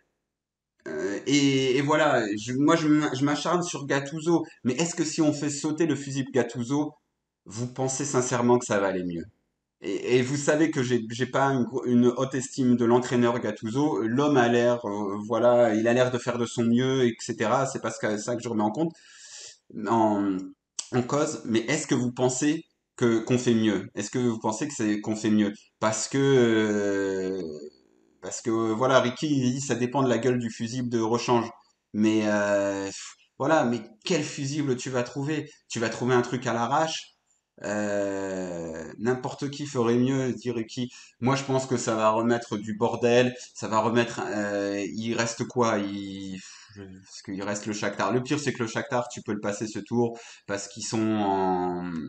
et voilà, je m'acharne sur Gattuso, mais est-ce que si on fait sauter le fusible Gattuso, vous pensez sincèrement que ça va aller mieux? Et vous savez que j'ai pas une haute estime de l'entraîneur Gattuso. L'homme a l'air, voilà, il a l'air de faire de son mieux, etc. C'est pas ça que je remets en compte, en, en cause. Mais est-ce que vous pensez que qu'on fait mieux? Est-ce que vous pensez que c'est qu'on fait mieux? Parce que voilà, Ricky il dit ça dépend de la gueule du fusible de rechange. Mais voilà, mais quel fusible tu vas trouver? Tu vas trouver un truc à l'arrache. N'importe qui ferait mieux, dit Ricky. Moi, je pense que ça va remettre du bordel. Ça va remettre. Il reste quoi? Parce qu'il reste le Shakhtar. Le pire, c'est que le Shakhtar, tu peux le passer ce tour parce qu'ils sont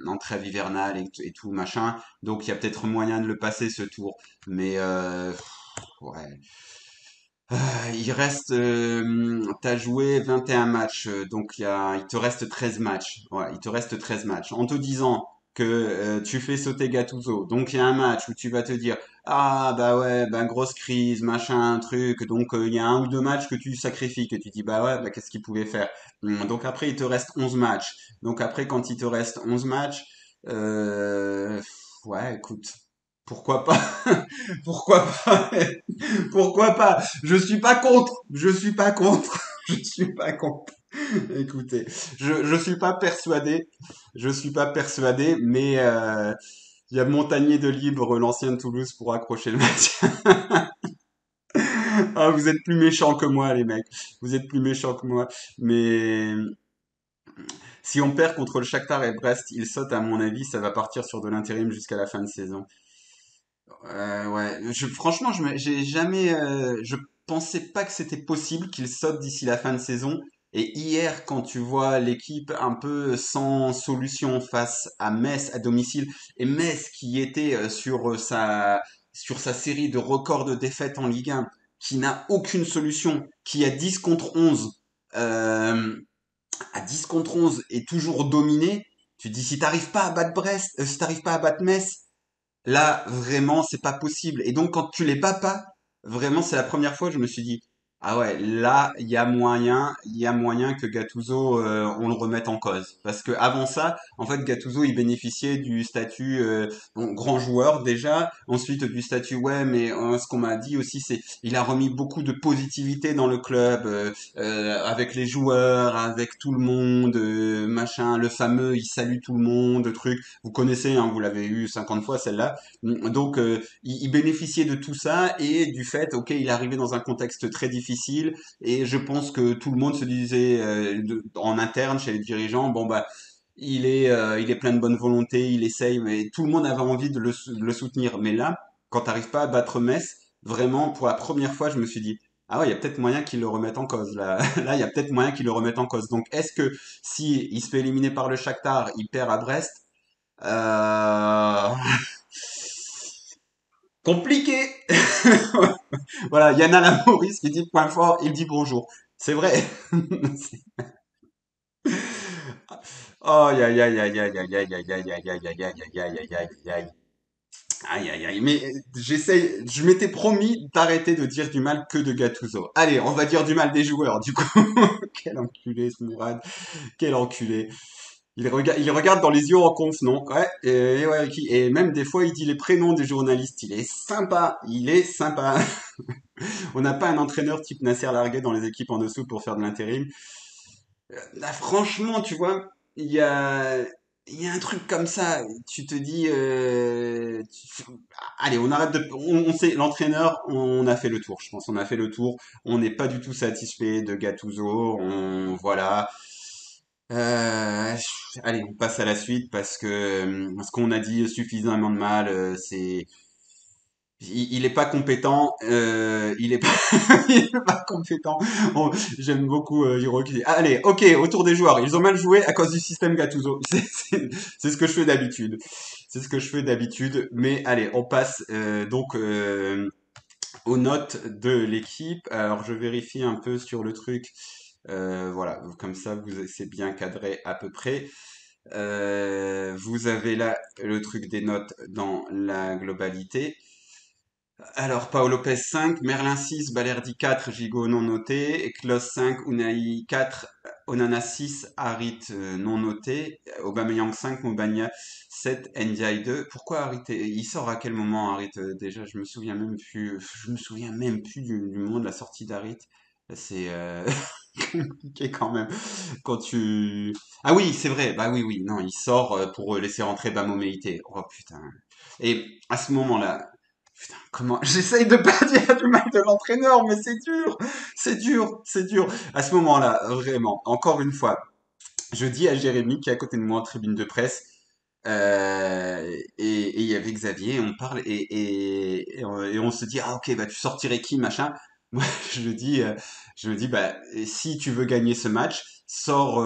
en trêve hivernale et tout machin. Donc, il y a peut-être moyen de le passer ce tour. Mais ouais. Il reste, t'as joué 21 matchs, donc il te reste 13 matchs. Ouais, il te reste 13 matchs. En te disant que tu fais sauter Gattuso, donc il y a un match où tu vas te dire, ah bah ouais, bah grosse crise, machin, truc, donc il y a un ou deux matchs que tu sacrifies, que tu dis, bah ouais, bah qu'est-ce qu'il pouvait faire? Donc après, il te reste 11 matchs. Donc après, quand il te reste 11 matchs, euh, ouais, écoute, pourquoi pas? Pourquoi pas? Pourquoi pas? Je suis pas contre. Je suis pas contre. Je suis pas contre. Écoutez, je suis pas persuadé. Je suis pas persuadé, mais il y a Montagnier de Libre, l'ancien de Toulouse, pour accrocher le match. Ah, vous êtes plus méchants que moi, les mecs. Vous êtes plus méchants que moi. Mais si on perd contre le Shakhtar et Brest, il saute, à mon avis, ça va partir sur de l'intérim jusqu'à la fin de saison. Ouais, franchement, j'ai jamais, je pensais pas que c'était possible qu'il saute d'ici la fin de saison. Et hier, quand tu vois l'équipe un peu sans solution face à Metz à domicile, et Metz qui était sur sa série de records de défaites en Ligue 1, qui n'a aucune solution, qui a 10 contre 11, euh, à 10 contre 11 est toujours dominé, tu te dis si t'arrives pas à battre Brest, si t'arrives pas à battre Metz, là, vraiment, c'est pas possible. Et donc, quand tu les bats pas, vraiment, c'est la première fois que je me suis dit, ah ouais, là, il y a moyen que Gattuso, on le remette en cause. Parce que avant ça, en fait, Gattuso, il bénéficiait du statut bon, grand joueur déjà. Ensuite, du statut, ouais, mais ce qu'on m'a dit aussi, c'est, il a remis beaucoup de positivité dans le club, avec les joueurs, avec tout le monde, machin, le fameux, il salue tout le monde, truc. Vous connaissez, hein, vous l'avez eu 50 fois celle-là. Donc, il bénéficiait de tout ça et du fait, ok, il est arrivé dans un contexte très difficile et je pense que tout le monde se disait en interne chez les dirigeants, bon bah, il est plein de bonne volonté, il essaye, mais tout le monde avait envie de le soutenir. Mais là, quand t'arrives pas à battre Metz, vraiment, pour la première fois, je me suis dit, ah ouais, il y a peut-être moyen qu'il le remette en cause. Là, là, il y a peut-être moyen qu'il le remette en cause. Donc, est-ce que si il se fait éliminer par le Shakhtar, il perd à Brest, euh, compliqué. Voilà, Yana Lamoris qui dit point fort, il dit bonjour. C'est vrai. Aïe aïe aïe aïe aïe aïe aïe aïe aïe aïe aïe aïe aïe aïe aïe aïe aïe aïe. Aïe aïe aïe. Mais je m'étais promis d'arrêter de dire du mal que de Gattuso. Allez, on va dire du mal des joueurs, du coup. Quel enculé ce Mourad. Quel enculé. Il regarde dans les yeux en conf, non? Ouais, et ouais, et même des fois, il dit les prénoms des journalistes. Il est sympa. Il est sympa. On n'a pas un entraîneur type Nasser Larguet dans les équipes en dessous pour faire de l'intérim. Là, franchement, tu vois, il y a... il y a un truc comme ça, tu te dis, allez, on arrête de, on sait, l'entraîneur, on a fait le tour, je pense, on a fait le tour, on n'est pas du tout satisfait de Gattuso, voilà. Euh, allez, on passe à la suite parce qu'on a dit suffisamment de mal, il est pas compétent, il est pas, il est pas compétent. J'aime beaucoup Hiro qui dit, allez, ok, autour des joueurs, ils ont mal joué à cause du système Gattuso. C'est ce que je fais d'habitude. C'est ce que je fais d'habitude. Mais allez, on passe aux notes de l'équipe. Alors, je vérifie un peu sur le truc. Voilà, comme ça, c'est bien cadré à peu près. Vous avez là le truc des notes dans la globalité. Alors, Paolo Lopez 5, Merlin 6, Balerdi 4, Gigot non noté, Klos 5, Unai 4, Onana 6, Harit non noté, Aubameyang 5, Mobagna 7, Ndiaye 2. Pourquoi Harit il sort à quel moment Harit déjà, je me souviens même plus du moment de la sortie d'Harit. C'est compliqué quand même quand tu Ah oui, c'est vrai. Bah oui oui, non, il sort pour laisser rentrer Bamo Meïté. Oh putain. Et à ce moment-là, putain, comment j'essaye de pas dire du mal de l'entraîneur, mais c'est dur, c'est dur, c'est dur. À ce moment-là, vraiment, encore une fois, je dis à Jérémy qui est à côté de moi en tribune de presse, et il y avait Xavier, on parle et on se dit ah ok bah tu sortirais qui machin. Moi je me dis bah si tu veux gagner ce match sors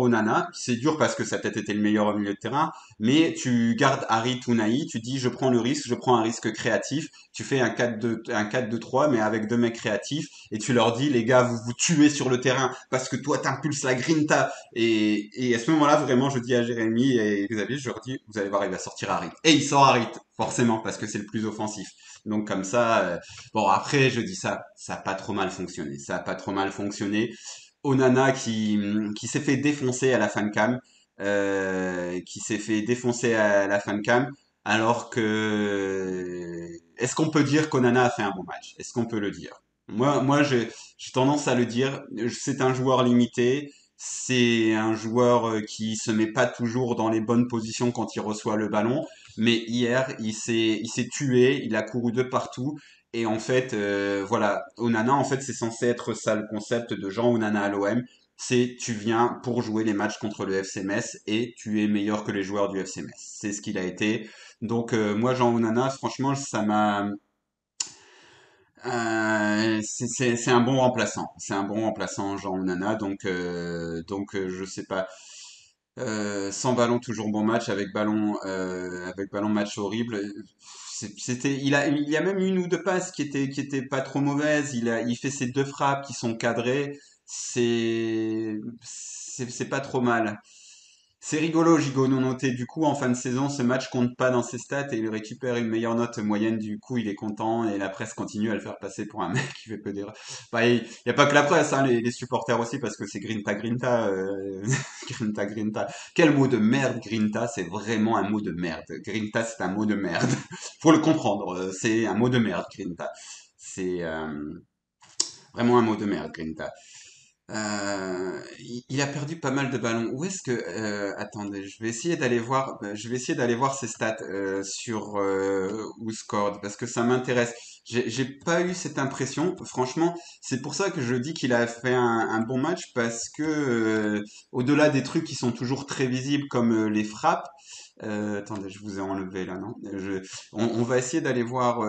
Onana. C'est dur parce que ça a peut-être été le meilleur au milieu de terrain, mais tu gardes Harit ou Naï, tu dis je prends le risque, je prends un risque créatif. Tu fais un 4-2-3 mais avec deux mecs créatifs et tu leur dis les gars vous vous tuez sur le terrain parce que toi t'impulses la grinta et à ce moment-là, vraiment, je dis à Jérémy et Xavier, je leur dis, vous allez voir, il va sortir Harit. Et il sort Harit, forcément, parce que c'est le plus offensif. Donc comme ça, bon après, je dis ça, ça a pas trop mal fonctionné. Ça a pas trop mal fonctionné. Onana qui s'est fait défoncer à la fin de cam, qui s'est fait défoncer à la fin de cam, alors que est-ce qu'on peut dire qu'Onana a fait un bon match? Est-ce qu'on peut le dire? Moi, j'ai tendance à le dire. C'est un joueur limité. C'est un joueur qui se met pas toujours dans les bonnes positions quand il reçoit le ballon. Mais hier, il s'est tué. Il a couru de partout. Et en fait, voilà, Onana, en fait, c'est censé être ça le concept de Jean Onana à l'OM. C'est tu viens pour jouer les matchs contre le FC Metz et tu es meilleur que les joueurs du FC Metz. C'est ce qu'il a été. Donc moi, Jean Onana, franchement, ça m'a c'est un bon remplaçant. C'est un bon remplaçant, Jean Onana. Je sais pas. Sans ballon, toujours bon match. Avec ballon, match horrible. Il y a même une ou deux passes qui étaient pas trop mauvaises. Il fait ses deux frappes qui sont cadrées. C'est pas trop mal. C'est rigolo, Gigot non noté. Du coup, en fin de saison, ce match compte pas dans ses stats et il récupère une meilleure note moyenne. Du coup, il est content et la presse continue à le faire passer pour un mec qui fait peu d'erreurs. Bah, il y a pas que la presse, hein, les supporters aussi, parce que c'est Grinta Grinta, Grinta Grinta. Quel mot de merde, Grinta, c'est vraiment un mot de merde. Grinta, c'est un mot de merde. Faut le comprendre, c'est un mot de merde, Grinta. C'est vraiment un mot de merde, Grinta. Il a perdu pas mal de ballons. Où est-ce que attendez, je vais essayer d'aller voir ses stats sur WhoScored parce que ça m'intéresse. J'ai pas eu cette impression. Franchement, c'est pour ça que je dis qu'il a fait un bon match parce que au-delà des trucs qui sont toujours très visibles comme les frappes. Attendez, je vous ai enlevé là, non? On va essayer d'aller voir.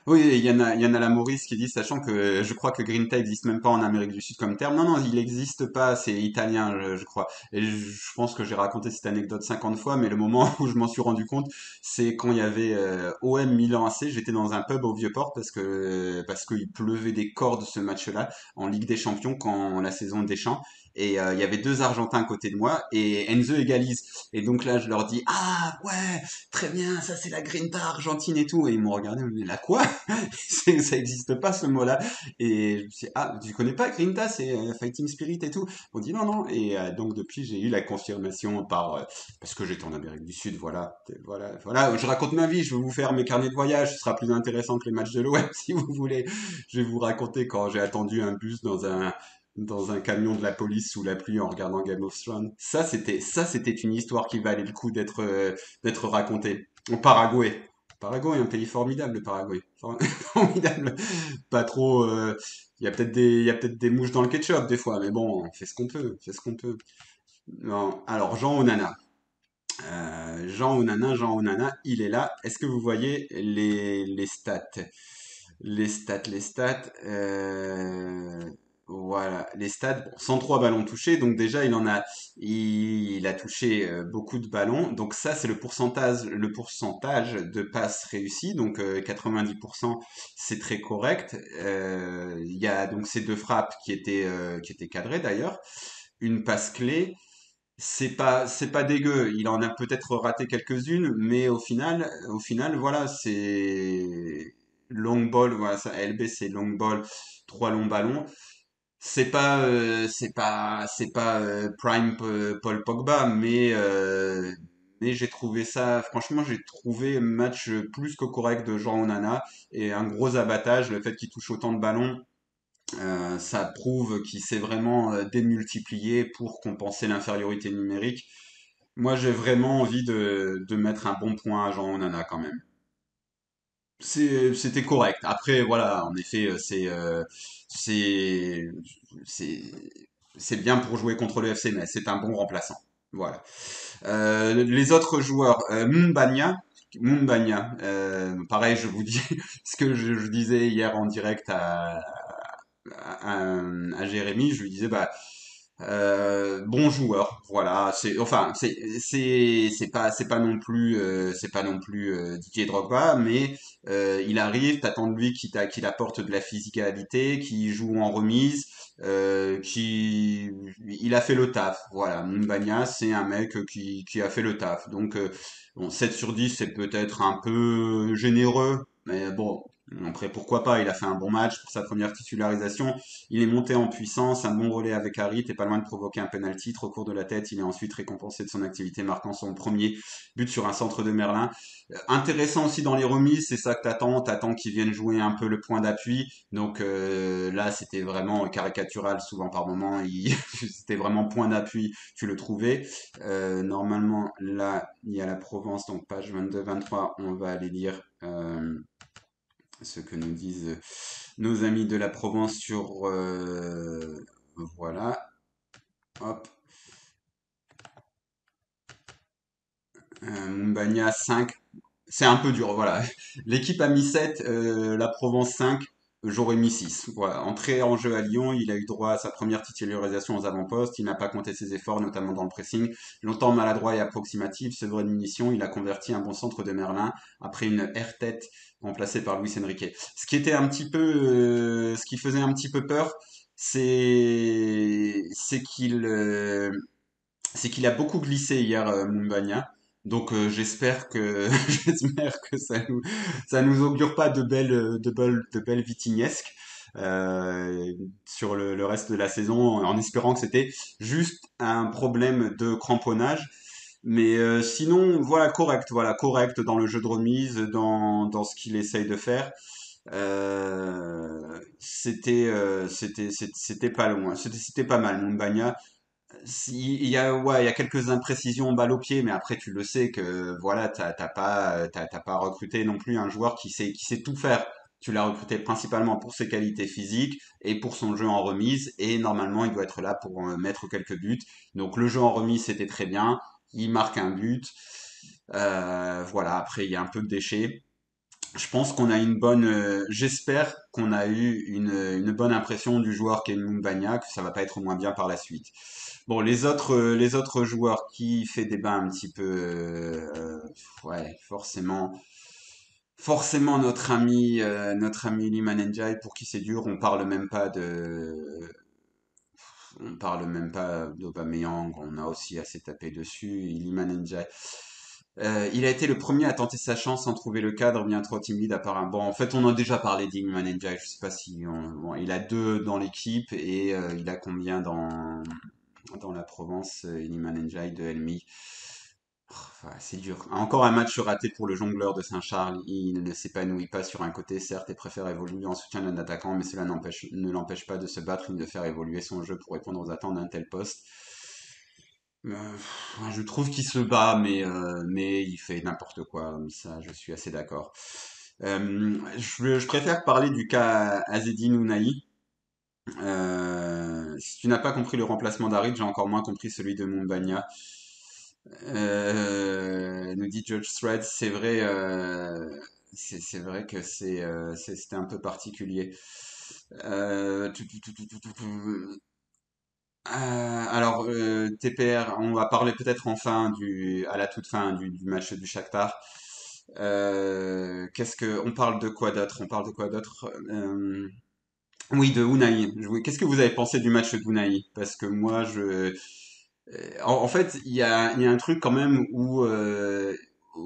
Oui, il y en a la Maurice qui dit, sachant que je crois que Grinta existe même pas en Amérique du Sud comme terme. Non, non, il n'existe pas, c'est italien, je crois. Et je pense que j'ai raconté cette anecdote 50 fois, mais le moment où je m'en suis rendu compte, c'est quand il y avait OM Milan AC. J'étais dans un pub au Vieux-Port parce qu'il pleuvait des cordes ce match-là en Ligue des Champions quand la saison Deschamps. Et il y avait deux Argentins à côté de moi et Enzo égalise. Et donc là, je leur dis, ah ouais, très bien, ça c'est la Grinta argentine et tout. Et ils m'ont regardé, mais la quoi? Ça existe pas ce mot-là. Et je me suis dit, ah, tu connais pas Grinta, c'est Fighting Spirit et tout. On dit non, non. Et donc depuis, j'ai eu la confirmation parce que j'étais en Amérique du Sud, voilà. Voilà, voilà. Je raconte ma vie, je vais vous faire mes carnets de voyage, ce sera plus intéressant que les matchs de l'OM si vous voulez. Je vais vous raconter quand j'ai attendu un bus dans un camion de la police sous la pluie en regardant Game of Thrones. Ça c'était une histoire qui valait le coup d'être racontée. Au Paraguay. Paraguay, un pays formidable, le Paraguay. Formidable. Pas trop. Il y a peut-être des mouches dans le ketchup des fois, mais bon, on fait ce qu'on peut, on fait ce qu'on peut. Non. Alors, Jean Onana. Jean Onana, il est là. Est-ce que vous voyez les stats? Les stats. Voilà, les stats. Bon, 103 ballons touchés, donc déjà il a touché beaucoup de ballons. Donc ça, c'est le pourcentage de passes réussies. Donc 90%, c'est très correct. Il y a donc ces deux frappes qui étaient cadrées d'ailleurs. Une passe clé. C'est pas dégueu. Il en a peut-être raté quelques-unes, mais au final, voilà, c'est long ball. Voilà, ça, LB, c'est long ball, trois longs ballons. C'est pas prime Paul Pogba, mais j'ai trouvé ça, franchement, j'ai trouvé un match plus que correct de Jean Onana et un gros abattage. Le fait qu'il touche autant de ballons, ça prouve qu'il s'est vraiment démultiplié pour compenser l'infériorité numérique. Moi, j'ai vraiment envie de mettre un bon point à Jean Onana quand même. C'était correct. Après, voilà, en effet, c'est, c'est, c'est bien pour jouer contre le FC Metz. C'est un bon remplaçant. Voilà. Les autres joueurs, pareil, je vous dis ce que je disais hier en direct à Jérémy, je lui disais bah bon joueur, voilà. C'est pas non plus Didier Drogba, mais il arrive, t'attends de lui qu'il apporte de la physicalité, qu'il joue en remise, il a fait le taf. Voilà, Moumbagna, c'est un mec qui a fait le taf. Donc bon, 7 sur 10, c'est peut-être un peu généreux, mais bon. Après, pourquoi pas, il a fait un bon match pour sa première titularisation. Il est monté en puissance, un bon relais avec Harit, et pas loin de provoquer un penalty. Trop court de la tête, il est ensuite récompensé de son activité, marquant son premier but sur un centre de Merlin. Intéressant aussi dans les remises, c'est ça que t'attends qu'ils viennent jouer un peu le point d'appui. Donc là, c'était vraiment caricatural, souvent par moment, c'était vraiment point d'appui, tu le trouvais. Normalement, là, il y a la Provence, donc page 22-23, on va aller lire ce que nous disent nos amis de la Provence sur voilà, hop, Mumbagna 5, c'est un peu dur, voilà. L'équipe a mis 7, la Provence 5, j'aurais mis 6. Voilà. Entré en jeu à Lyon, il a eu droit à sa première titularisation aux avant-postes, il n'a pas compté ses efforts, notamment dans le pressing. Longtemps maladroit et approximatif, sevré de munitions, il a converti un bon centre de Merlin après une air-tête remplacée par Luis Enrique. Ce qui faisait un petit peu peur, c'est qu'il a beaucoup glissé hier, Mumbagna. Donc j'espère que ça nous augure pas de belles vitignesques sur le reste de la saison, en espérant que c'était juste un problème de cramponnage. Mais sinon, voilà, correct dans le jeu de remise, dans ce qu'il essaye de faire. C'était pas loin, c'était pas mal, Mumbagna. Il y a quelques imprécisions balle au pied, mais après tu le sais que voilà, t'as pas recruté non plus un joueur qui sait tout faire. Tu l'as recruté principalement pour ses qualités physiques et pour son jeu en remise, et normalement il doit être là pour mettre quelques buts. Donc le jeu en remise c'était très bien, il marque un but. Voilà, après il y a un peu de déchets. Je pense qu'on a j'espère qu'on a eu une bonne impression du joueur qu'est Mumbagna, que ça va pas être moins bien par la suite. Bon, les autres joueurs qui fait débat un petit peu, ouais, forcément notre ami Iliman Ndiaye, pour qui c'est dur, on parle même pas d'Aubameyang, on a aussi assez tapé dessus. Iliman Ndiaye, Il a été le premier à tenter sa chance sans trouver le cadre bien trop timide apparemment. Bon, en fait, on en a déjà parlé d'Iliman Ndiaye. Je sais pas si bon, il a deux dans l'équipe et il a combien dans la Provence, Iliman Ndiaye de Elmi. Enfin, c'est dur. Encore un match raté pour le jongleur de Saint-Charles. Il ne s'épanouit pas sur un côté, certes, et préfère évoluer en soutien d'un attaquant, mais cela ne l'empêche pas de se battre ni de faire évoluer son jeu pour répondre aux attentes d'un tel poste. Je trouve qu'il se bat, mais il fait n'importe quoi. Ça, je suis assez d'accord. Je préfère parler du cas Azzedine Ounahi. Si tu n'as pas compris le remplacement d'Harit, j'ai encore moins compris celui de Mumbagna. Nous dit Judge Thread, c'est vrai, c'est vrai que c'était un peu particulier. Euh, tu- tu- tu- tu- tu- tu- tu- alors, TPR, on va parler peut-être enfin à la toute fin du match du Shakhtar. On parle de quoi d'autre? On parle de quoi d'autre? Oui, de Unai. Qu'est-ce que vous avez pensé du match d'Unai? Parce que moi, en fait, il y a un truc quand même où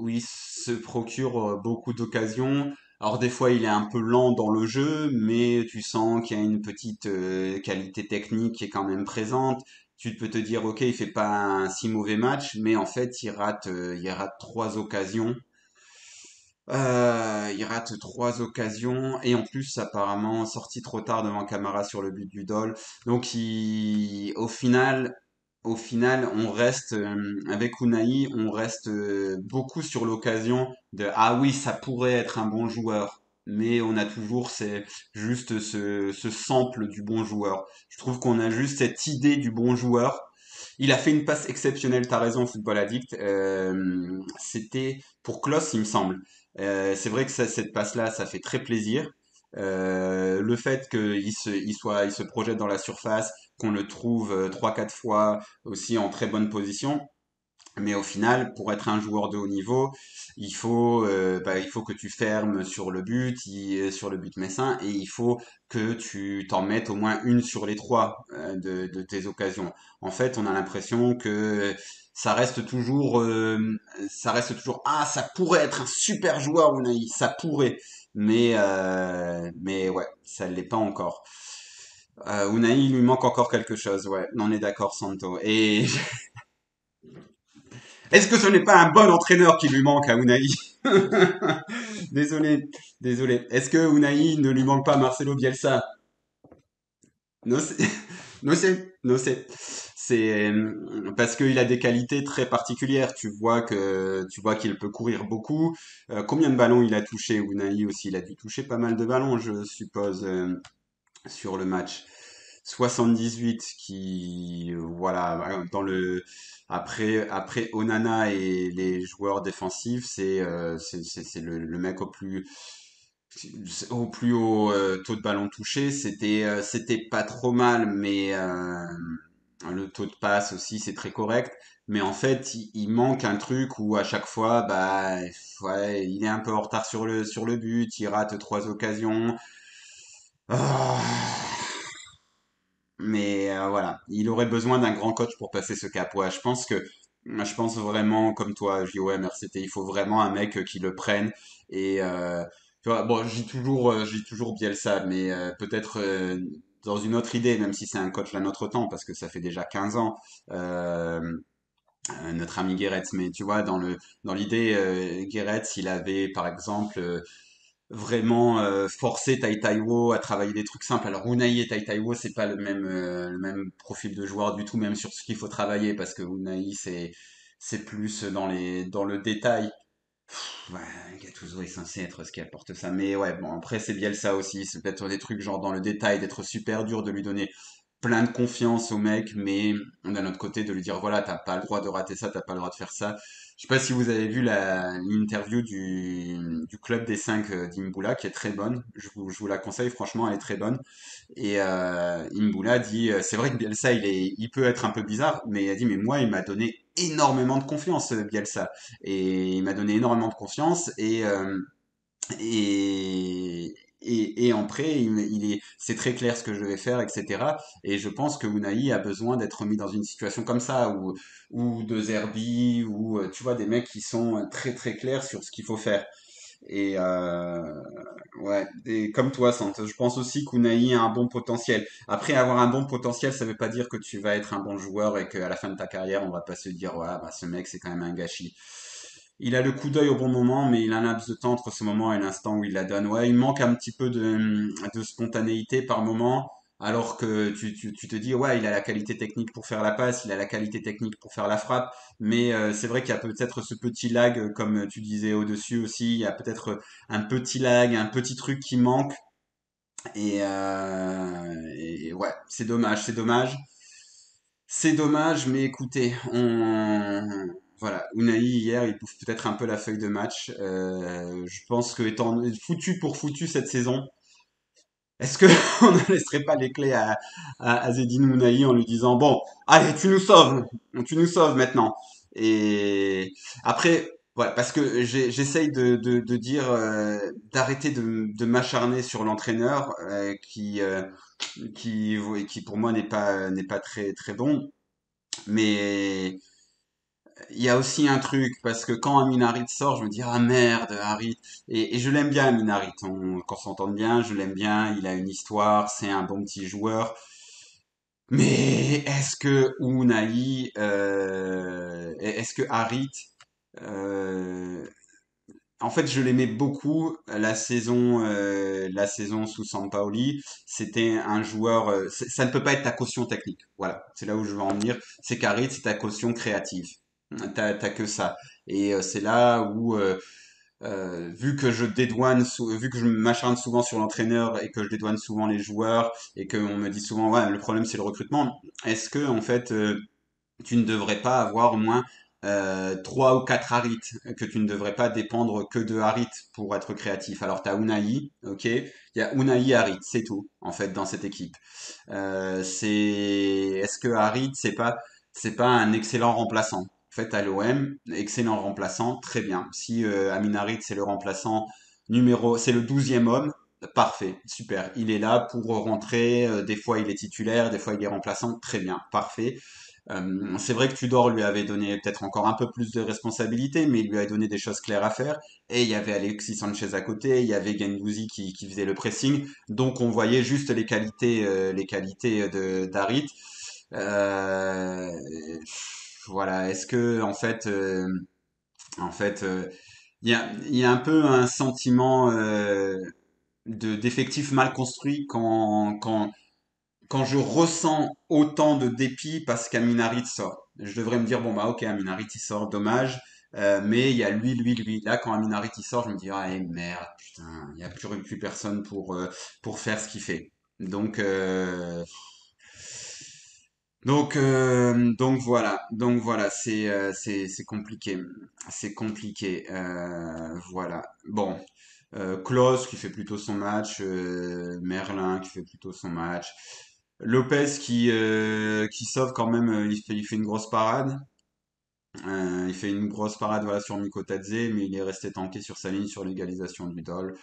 il se procure beaucoup d'occasions. Alors des fois, il est un peu lent dans le jeu, mais tu sens qu'il y a une petite qualité technique qui est quand même présente. Tu peux te dire, ok, il fait pas un si mauvais match, mais en fait, il rate trois occasions. Il rate trois occasions et en plus apparemment sorti trop tard devant Camara sur le but du Dol. Donc au final, on reste avec Unai, on reste beaucoup sur l'occasion de ah oui, ça pourrait être un bon joueur, mais on a toujours juste ce sample du bon joueur. Je trouve qu'on a juste cette idée du bon joueur. Il a fait une passe exceptionnelle, t'as raison, Football Addict. C'était pour Klose, il me semble. C'est vrai que cette passe-là, ça fait très plaisir. Le fait qu'il se projette dans la surface, qu'on le trouve trois, quatre fois aussi en très bonne position. Mais au final, pour être un joueur de haut niveau, il faut que tu fermes sur le but, sur le but messin, et il faut que tu t'en mettes au moins une sur les trois de tes occasions. En fait, on a l'impression que ça reste toujours, ah, ça pourrait être un super joueur, Unai, ça pourrait, mais ouais, ça l'est pas encore. Unai, il lui manque encore quelque chose, ouais, on est d'accord, Santo. Et est-ce que ce n'est pas un bon entraîneur qui lui manque à Unai? Désolé, désolé. Est-ce que Unai ne lui manque pas Marcelo Bielsa? Non, c'est, non, c'est, non, c'est parce qu'il a des qualités très particulières. Tu vois qu'il peut courir beaucoup. Combien de ballons il a touché? Unai aussi, il a dû toucher pas mal de ballons, je suppose, sur le match. 78 voilà, après Onana et les joueurs défensifs, c'est le mec au plus haut taux de ballon touché. C'était pas trop mal, mais le taux de passe aussi, c'est très correct. Mais en fait, il manque un truc où à chaque fois, bah, ouais, il est un peu en retard sur le but, il rate trois occasions. Ah, mais voilà, il aurait besoin d'un grand coach pour passer ce cap. Ouais, je pense vraiment comme toi, je dis ouais, RCT, il faut vraiment un mec qui le prenne. Et tu vois, bon, je dis toujours Bielsa, mais peut-être dans une autre idée, même si c'est un coach à notre temps, parce que ça fait déjà 15 ans. euh, notre ami Guéretz, mais tu vois, dans l'idée, Guéretz, il avait par exemple vraiment forcer Tai Taiwo à travailler des trucs simples. Alors Unai et Tai Taiwo, c'est pas le même profil de joueur du tout, même sur ce qu'il faut travailler, parce que Unai, c'est plus dans le détail. Ouais, Gattuso est censé être ce qui apporte ça. Mais ouais, bon, après, c'est Bielsa aussi. C'est peut-être des trucs genre dans le détail, d'être super dur, de lui donner plein de confiance au mec, mais d'un autre côté, de lui dire, voilà, t'as pas le droit de rater ça, t'as pas le droit de faire ça. Je sais pas si vous avez vu l'interview du club des 5 d'Imbula, qui est très bonne. Je vous la conseille, franchement, elle est très bonne. Et Imbula dit, c'est vrai que Bielsa, il peut être un peu bizarre, mais il a dit, mais moi, il m'a donné énormément de confiance, Bielsa. Et il m'a donné énormément de confiance et et en prêt, c'est très clair ce que je vais faire, etc. Et je pense que Unai a besoin d'être mis dans une situation comme ça, ou de Zerbi, ou tu vois, des mecs qui sont très très clairs sur ce qu'il faut faire. Et ouais, et comme toi, Sante, je pense aussi qu'Unai a un bon potentiel. Après, avoir un bon potentiel, ça veut pas dire que tu vas être un bon joueur et qu'à la fin de ta carrière, on va pas se dire, ouais, bah, ce mec, c'est quand même un gâchis. Il a le coup d'œil au bon moment, mais il a un laps de temps entre ce moment et l'instant où il la donne. Ouais, il manque un petit peu de spontanéité par moment, alors que tu te dis, ouais, il a la qualité technique pour faire la passe, il a la qualité technique pour faire la frappe, mais c'est vrai qu'il y a peut-être ce petit lag, comme tu disais au-dessus aussi, il y a peut-être un petit lag, un petit truc qui manque, et ouais, c'est dommage, c'est dommage. C'est dommage, mais écoutez, voilà, Unai hier, il bouffe peut-être un peu la feuille de match. Je pense que étant foutu pour foutu cette saison, est-ce que on ne laisserait pas les clés à Zedine Unai en lui disant bon, allez, tu nous sauves maintenant. Et après, voilà, parce que j'essaye de dire d'arrêter de m'acharner sur l'entraîneur qui pour moi n'est pas très très bon. Mais il y a aussi un truc, parce que quand Amin Harit sort, je me dis, ah merde, Harit. Et je l'aime bien, Amin Harit. Qu'on s'entende bien, je l'aime bien. Il a une histoire, c'est un bon petit joueur. Mais est-ce que Harit, euh, en fait, je l'aimais beaucoup la saison sous Sampaoli. C'était un joueur, ça ne peut pas être ta caution technique. Voilà, c'est là où je veux en venir. C'est qu'Harit, c'est ta caution créative. T'as que ça. Et c'est là où, vu que je m'acharne souvent sur l'entraîneur et que je dédouane souvent les joueurs et qu'on me dit souvent, ouais, le problème c'est le recrutement. Est-ce que en fait, tu ne devrais pas avoir au moins trois ou quatre Harit, que tu ne devrais pas dépendre que de Harit pour être créatif. Alors tu as Unai, ok, il y a Unai Harit, c'est tout en fait dans cette équipe. Est-ce que Harit c'est pas un excellent remplaçant? En fait, à l'OM, excellent remplaçant, très bien. Si Amin Harit c'est le remplaçant c'est le douzième homme, parfait, super. Il est là pour rentrer. Des fois il est titulaire, des fois il est remplaçant, très bien, parfait. C'est vrai que Tudor lui avait donné peut-être encore un peu plus de responsabilités, mais il lui a donné des choses claires à faire. Et il y avait Alexis Sanchez à côté, il y avait Gendouzi qui faisait le pressing, donc on voyait juste les qualités de d'Harit. Euh, voilà, est-ce que en fait, il y a un peu un sentiment d'effectif mal construit quand je ressens autant de dépit parce qu'Aminarit sort. Je devrais me dire, bon bah ok, Aminarit il sort, dommage. Mais il y a lui. Là, quand Aminarit il sort, je me dis, ah merde, putain, il n'y a plus personne pour faire ce qu'il fait. Donc, donc voilà, c'est compliqué, c'est compliqué, voilà. Bon, Klose qui fait plutôt son match, Merlin qui fait plutôt son match, Lopez qui sauve quand même, il fait une grosse parade. Il fait une grosse parade voilà, sur Mikotadze, mais il est resté tanké sur sa ligne sur l'égalisation du Dol.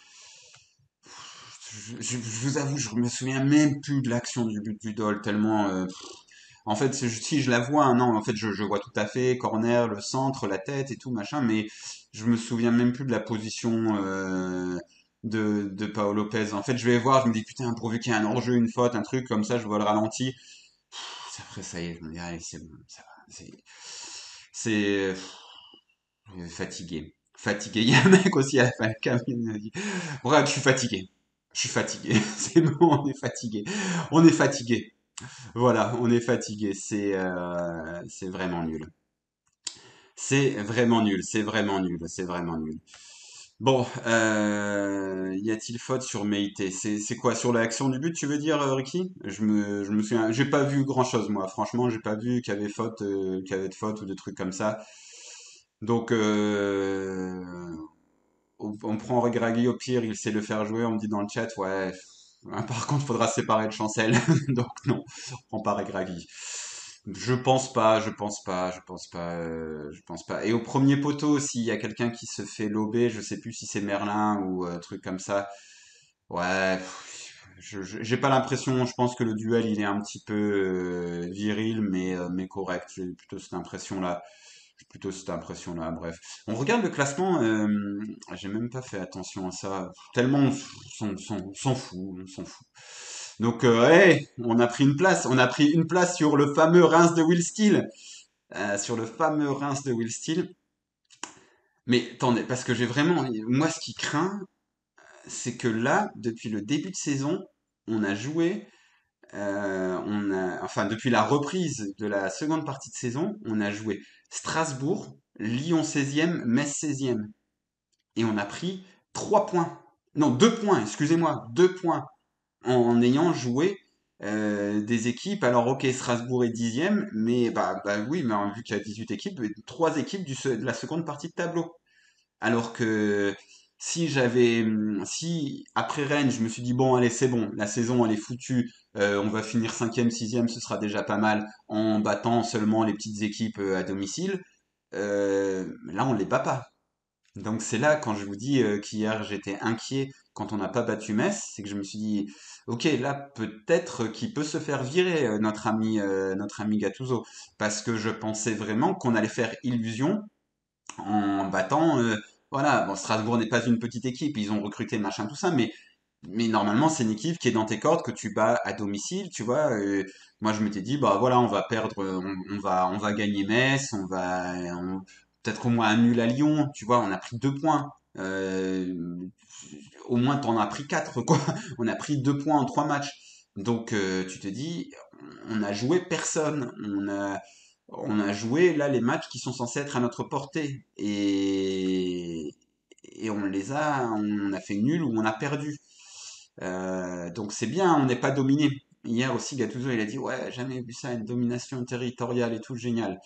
Je vous avoue, je me souviens même plus de l'action du but du Dol, tellement. En fait, si je la vois, hein, non, en fait, je vois tout à fait, corner, le centre, la tête et tout, machin, mais je me souviens même plus de la position de Paolo Lopez. En fait, je vais voir, je me dis, putain, pourvu qu'il y ait un hors-jeu, une faute, un truc comme ça, je vois le ralenti. Après, ça y est, je me dis, allez, c'est bon, ça va. C'est, fatigué. Fatigué. Il y a un mec aussi à la fin, qui me dit, bref, je suis fatigué. Je suis fatigué. C'est bon, on est fatigué. On est fatigué. Voilà, on est fatigué. C'est vraiment nul. C'est vraiment nul. C'est vraiment nul. C'est vraiment nul. Bon, y a-t-il faute sur Meïté? C'est quoi sur l'action du but, tu veux dire, Ricky? Je me souviens, j'ai pas vu grand-chose moi. Franchement, j'ai pas vu qu'il y avait de faute ou de trucs comme ça. Donc, on prend Regragui au pire, il sait le faire jouer. On me dit dans le chat, ouais. Par contre, faudra se séparer de Chancel. Donc non, on prend pas Regragui. Je pense pas. Et au premier poteau, s'il y a quelqu'un qui se fait lober, je sais plus si c'est Merlin ou truc comme ça. Ouais, j'ai pas l'impression. Je pense que le duel il est un petit peu viril, mais correct. J'ai plutôt cette impression-là. J'ai plutôt cette impression-là. Bref, on regarde le classement. J'ai même pas fait attention à ça. Tellement on s'en fout, on s'en fout. Donc, hey, on a pris une place. On a pris une place sur le fameux Reims de Will Steele. Sur le fameux Reims de Will Steele. Mais attendez, parce que j'ai vraiment, moi, ce qui craint, c'est que là, depuis le début de saison, on a joué, enfin depuis la reprise de la seconde partie de saison, on a joué Strasbourg, Lyon 16e, Metz 16e. Et on a pris 3 points. Non, 2 points, excusez-moi, 2 points en ayant joué des équipes. Alors ok, Strasbourg est 10e, mais bah oui, mais vu qu'il y a 18 équipes, 3 équipes de la seconde partie de tableau. Alors que si après Rennes, je me suis dit bon, allez, c'est bon, la saison elle est foutue, on va finir cinquième, sixième, ce sera déjà pas mal en battant seulement les petites équipes à domicile. Là, on les bat pas. Donc c'est là quand je vous dis qu'hier j'étais inquiet quand on n'a pas battu Metz, c'est que je me suis dit ok, là peut-être qu'il peut se faire virer notre ami Gattuso, parce que je pensais vraiment qu'on allait faire illusion en battant. Voilà, bon, Strasbourg n'est pas une petite équipe, ils ont recruté machin tout ça, mais normalement c'est une équipe qui est dans tes cordes que tu bats à domicile, tu vois. Moi je m'étais dit bah voilà, on va perdre, on va gagner Metz, peut-être au moins un nul à Lyon, tu vois. On a pris 2 points. Au moins t'en as pris quatre quoi. On a pris 2 points en 3 matchs. Donc tu te dis, on a joué personne. On a joué là les matchs qui sont censés être à notre portée et on a fait nul ou on a perdu. Donc c'est bien, on n'est pas dominé. Hier aussi, Gattuso il a dit ouais, jamais vu ça, une domination territoriale et tout, génial.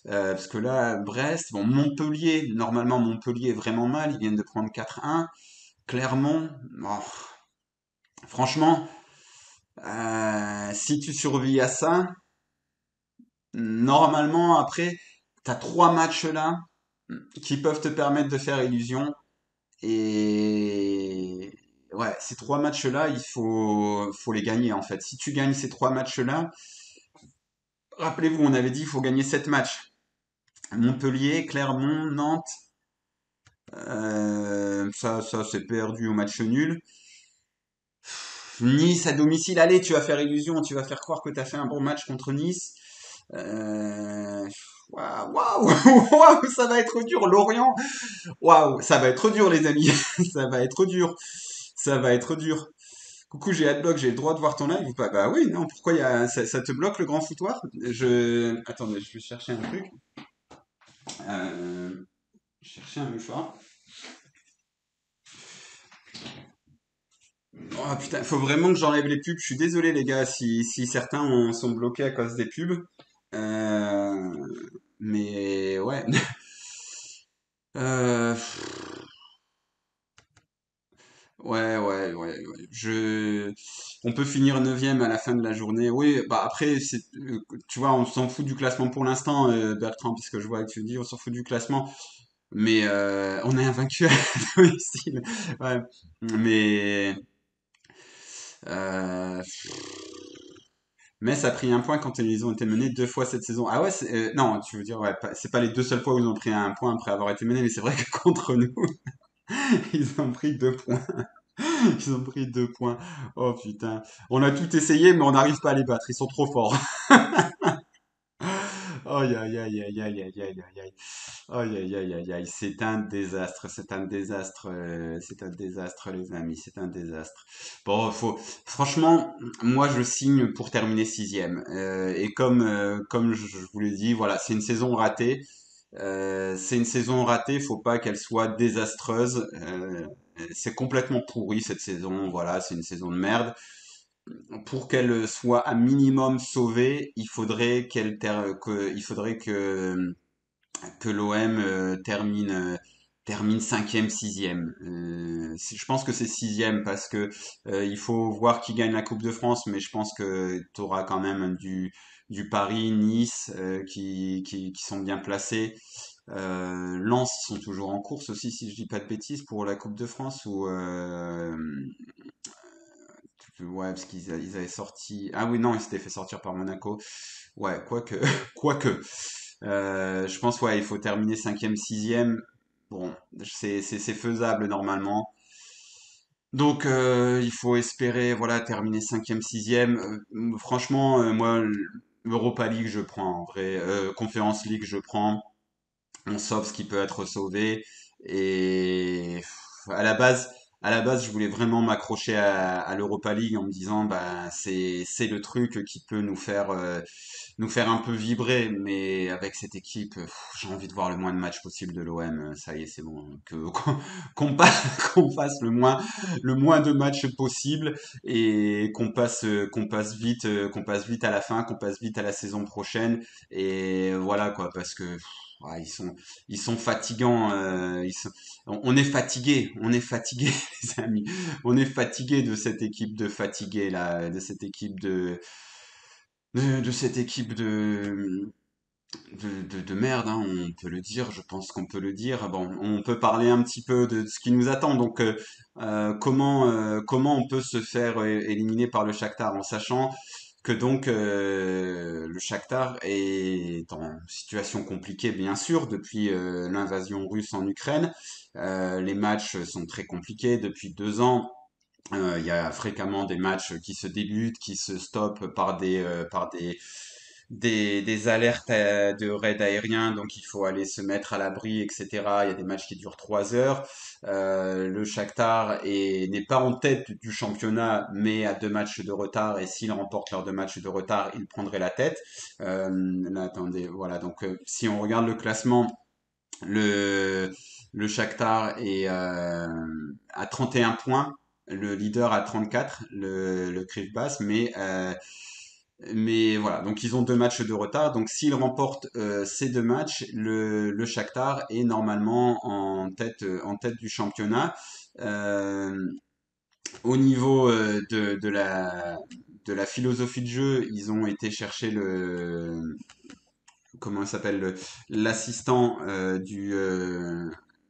Parce que là, Brest, bon, Montpellier, normalement Montpellier est vraiment mal, ils viennent de prendre 4-1. Clermont, bon, franchement, si tu survis à ça, normalement après, t'as 3 matchs là qui peuvent te permettre de faire illusion. Et ouais, ces 3 matchs-là, faut les gagner en fait. Si tu gagnes ces 3 matchs-là, rappelez-vous, on avait dit qu'il faut gagner 7 matchs. Montpellier, Clermont, Nantes, ça c'est perdu au match nul. Nice à domicile, allez, tu vas faire illusion, tu vas faire croire que tu as fait un bon match contre Nice. Waouh, waouh, waouh, ça va être dur. Lorient, waouh, ça va être dur, les amis. Ça va être dur. Ça va être dur. Coucou, j'ai Adblock, j'ai le droit de voir ton live ou pas? Bah oui, non, pourquoi ça te bloque le grand foutoir? Attendez, je vais chercher un truc. Euh... Chercher un mouchoir. Oh putain, faut vraiment que j'enlève les pubs. Je suis désolé les gars si certains sont bloqués à cause des pubs. Euh, mais ouais. Euh, ouais. On peut finir neuvième à la fin de la journée. Oui, bah après, tu vois, on s'en fout du classement pour l'instant, Bertrand, puisque je vois que tu dis, on s'en fout du classement. Mais on est invaincu à domicile. Ouais. Mais euh, Metz a pris un point quand ils ont été menés 2 fois cette saison. Ah ouais, non, tu veux dire, ouais, c'est pas les 2 seules fois où ils ont pris un point après avoir été menés, mais c'est vrai que contre nous, ils ont pris 2 points. Ils ont pris 2 points. Oh putain. On a tout essayé, mais on n'arrive pas à les battre. Ils sont trop forts. Aïe, aïe, aïe, aïe, aïe, aïe, aïe, aïe, aïe. Aïe, aïe, aïe, aïe, aïe. C'est un désastre. C'est un désastre. C'est un désastre, les amis. C'est un désastre. Bon, franchement, moi, je signe pour terminer sixième. Et comme je vous l'ai dit, voilà, c'est une saison ratée. C'est une saison ratée, faut pas qu'elle soit désastreuse. C'est complètement pourri cette saison, voilà, c'est une saison de merde. Pour qu'elle soit un minimum sauvée, il faudrait que l'OM termine cinquième, sixième. Je pense que c'est sixième parce que il faut voir qui gagne la Coupe de France, mais je pense que tu auras quand même du Paris, Nice, qui sont bien placés. Lens, ils sont toujours en course aussi, si je dis pas de bêtises, pour la Coupe de France ou ouais, parce ils avaient sorti. Ah oui, non, ils s'étaient fait sortir par Monaco. Ouais, quoique, quoique. Je pense, ouais, il faut terminer cinquième, sixième. Bon, c'est faisable normalement. Donc, il faut espérer, voilà, terminer cinquième, sixième. Franchement, moi, l'Europa League, je prends en vrai. Conference League, je prends. On sauve ce qui peut être sauvé. Et à la base, je voulais vraiment m'accrocher à l'Europa League en me disant, bah, c'est le truc qui peut nous faire un peu vibrer. Mais avec cette équipe, j'ai envie de voir le moins de matchs possible de l'OM. Ça y est, c'est bon, qu'on passe, qu'on fasse le moins de matchs possible et qu'on passe vite à la fin, qu'on passe vite à la saison prochaine. Et voilà quoi, parce que ouais, ils sont fatigants. On est fatigué, les amis. On est fatigué de cette équipe de fatigués là, de cette équipe de cette équipe de merde. Hein, on peut le dire. Je pense qu'on peut le dire. Bon, on peut parler un petit peu de ce qui nous attend. Donc, comment on peut se faire éliminer par le Shakhtar en sachant que donc le Shakhtar est en situation compliquée bien sûr depuis l'invasion russe en Ukraine. Les matchs sont très compliqués depuis 2 ans. Il y a fréquemment des matchs qui se débutent, qui se stoppent par des alertes de raid aérien, donc il faut aller se mettre à l'abri, etc. Il y a des matchs qui durent 3 heures. Le Shakhtar n'est pas en tête du championnat, mais à 2 matchs de retard. Et s'ils remportent leurs 2 matchs de retard, ils prendraient la tête. Là, attendez, voilà. Donc, si on regarde le classement, le le Shakhtar est à 31 points. Le leader à 34, le Krivbas, mais voilà, donc ils ont 2 matchs de retard. Donc s'ils remportent ces 2 matchs, le Shakhtar est normalement en tête du championnat. Euh, Au niveau de la philosophie de jeu, ils ont été chercher comment il s'appelle, l'assistant du,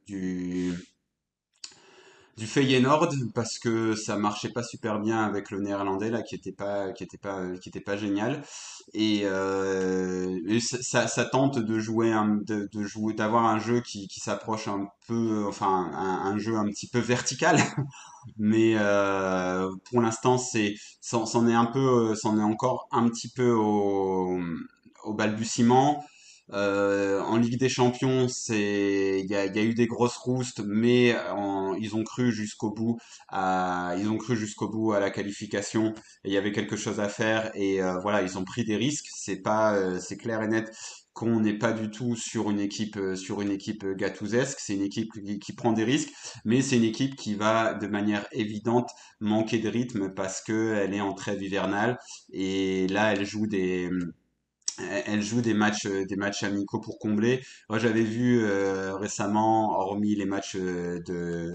du Feyenoord parce que ça marchait pas super bien avec le néerlandais là qui était pas génial et ça tente de jouer de jouer d'avoir un jeu qui s'approche un peu enfin un jeu un petit peu vertical mais pour l'instant c'en est un peu c'en est encore un petit peu au balbutiement. En Ligue des Champions, il y a eu des grosses roustes, mais ils ont cru jusqu'au bout ils ont cru jusqu'au bout à la qualification. Et il y avait quelque chose à faire et voilà, ils ont pris des risques. C'est clair et net qu'on n'est pas du tout sur une équipe gatouesque. C'est une équipe qui prend des risques, mais c'est une équipe qui va de manière évidente manquer de rythme parce que elle est en trêve hivernale et là elle joue des matchs amicaux pour combler. Moi, j'avais vu récemment, hormis les matchs de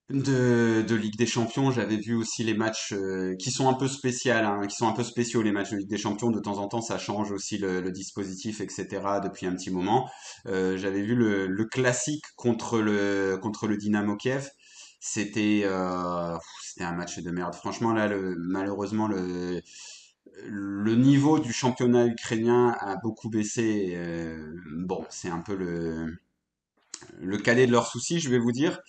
Ligue des Champions, j'avais vu aussi les matchs qui sont un peu spéciaux, hein, qui sont un peu spéciaux les matchs de Ligue des Champions. De temps en temps, ça change aussi le dispositif, etc. Depuis un petit moment. J'avais vu le classique contre le Dynamo Kiev. C'était un match de merde. Franchement, là, malheureusement, le niveau du championnat ukrainien a beaucoup baissé. Bon, c'est un peu le cadet de leurs soucis, je vais vous dire.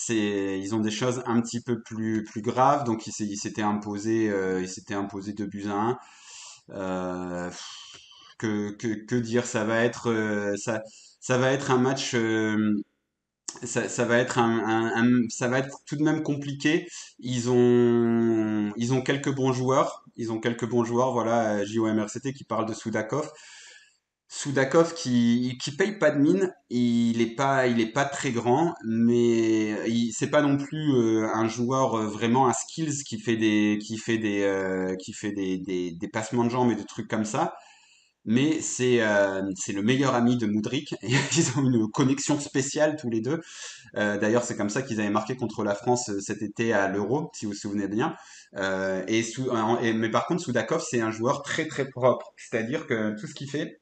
Ils ont des choses un petit peu plus graves. Donc, ils s'étaient imposé 2 buts à 1. Euh, que dire? Ça va être un match. Ça va être ça va être tout de même compliqué. Ils ont quelques bons joueurs. Ils ont quelques bons joueurs. Voilà, JOMRCT qui parle de Soudakov. Soudakov qui paye pas de mine. Il est pas très grand, mais c'est pas non plus un joueur vraiment un skills qui fait des passements de jambes et des trucs comme ça. mais c'est le meilleur ami de Mudryk et ils ont une connexion spéciale tous les deux. D'ailleurs, c'est comme ça qu'ils avaient marqué contre la France cet été à l'Euro, si vous vous souvenez bien. Mais par contre, Soudakov, c'est un joueur très très propre, c'est-à-dire que tout ce qu'il fait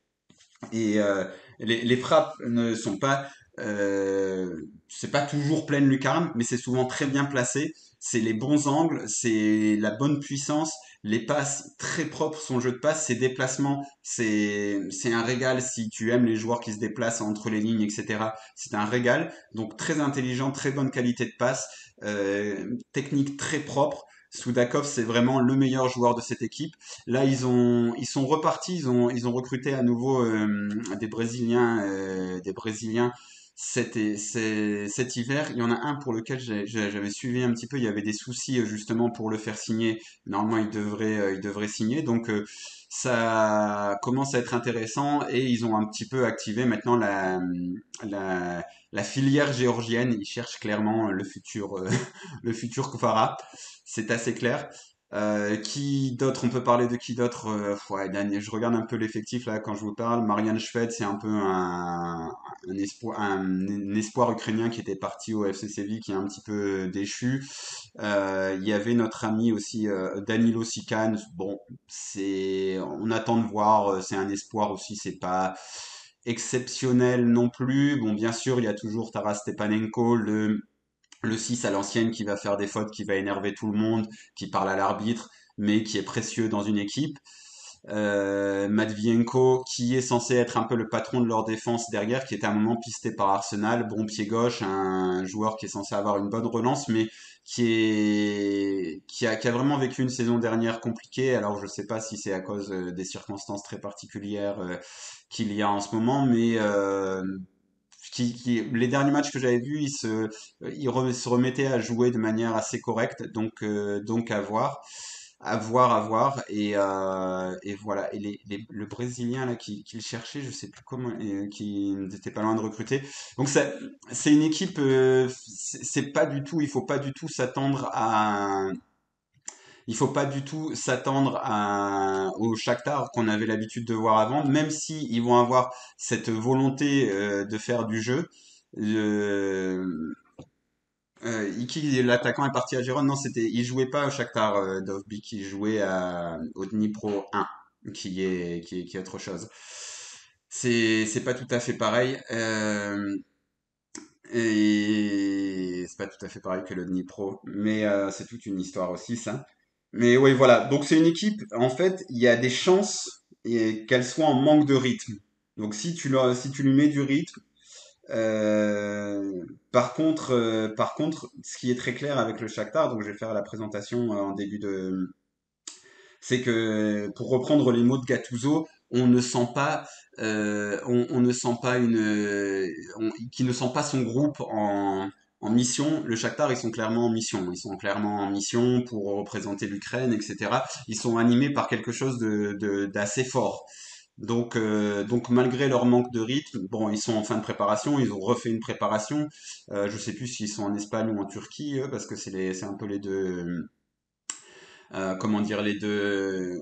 et les frappes ne sont pas, c'est pas toujours pleine lucarne, mais c'est souvent très bien placé. C'est les bons angles, c'est la bonne puissance, les passes très propres, son jeu de passe, ses déplacements, c'est un régal si tu aimes les joueurs qui se déplacent entre les lignes, etc. C'est un régal. Donc très intelligent, très bonne qualité de passe, technique très propre. Soudakov, c'est vraiment le meilleur joueur de cette équipe. Là, ils sont repartis, ils ont recruté à nouveau des Brésiliens cet hiver. Il y en a un pour lequel j'avais suivi un petit peu. Il y avait des soucis justement pour le faire signer. Normalement, il devrait signer. Donc, ça commence à être intéressant et ils ont un petit peu activé maintenant la filière géorgienne. Ils cherchent clairement le futur Kvara. C'est assez clair. Qui d'autre? On peut parler de qui d'autre? Ouais, je regarde un peu l'effectif là quand je vous parle. Marian Shved, c'est un peu un espoir ukrainien qui était parti au FC Séville, qui est un petit peu déchu. Il y avait notre ami aussi Danilo Sikan. Bon, on attend de voir. C'est un espoir aussi. C'est pas exceptionnel non plus. Bon, bien sûr, il y a toujours Taras Stepanenko, le 6 à l'ancienne qui va faire des fautes, qui va énerver tout le monde, qui parle à l'arbitre, mais qui est précieux dans une équipe. Matvienko, qui est censé être un peu le patron de leur défense derrière, qui est à un moment pisté par Arsenal, bon pied gauche, un joueur qui est censé avoir une bonne relance, mais qui a vraiment vécu une saison dernière compliquée. Alors je sais pas si c'est à cause des circonstances très particulières qu'il y a en ce moment, mais les derniers matchs que j'avais vus, se remettait à jouer de manière assez correcte, donc à voir, et voilà. Et le Brésilien là qui le cherchait, je sais plus comment, qui n'était pas loin de recruter. Donc c'est une équipe, c'est pas du tout, il faut pas du tout s'attendre au Shakhtar qu'on avait l'habitude de voir avant, même si ils vont avoir cette volonté de faire du jeu. Euh, l'attaquant, est parti à Gérone. Non, il jouait pas au Shakhtar Dovbyk, il jouait au Dnipro 1, qui est autre chose. C'est pas tout à fait pareil. Et c'est pas tout à fait pareil que le Dnipro, mais c'est toute une histoire aussi, ça. Mais oui, voilà. Donc c'est une équipe, en fait, il y a des chances qu'elle soit en manque de rythme. Donc si tu lui mets du rythme, par contre, ce qui est très clair avec le Shakhtar, donc je vais faire la présentation en début de, c'est que pour reprendre les mots de Gattuso, on ne sent pas, on ne sent pas qui ne sent pas son groupe en mission. Le Shakhtar, ils sont clairement en mission. Ils sont clairement en mission pour représenter l'Ukraine, etc. Ils sont animés par quelque chose d'assez fort. Donc malgré leur manque de rythme, bon, ils sont en fin de préparation, ils ont refait une préparation. Je sais plus s'ils sont en Espagne ou en Turquie, eux, parce que c'est un peu les deux, comment dire, les deux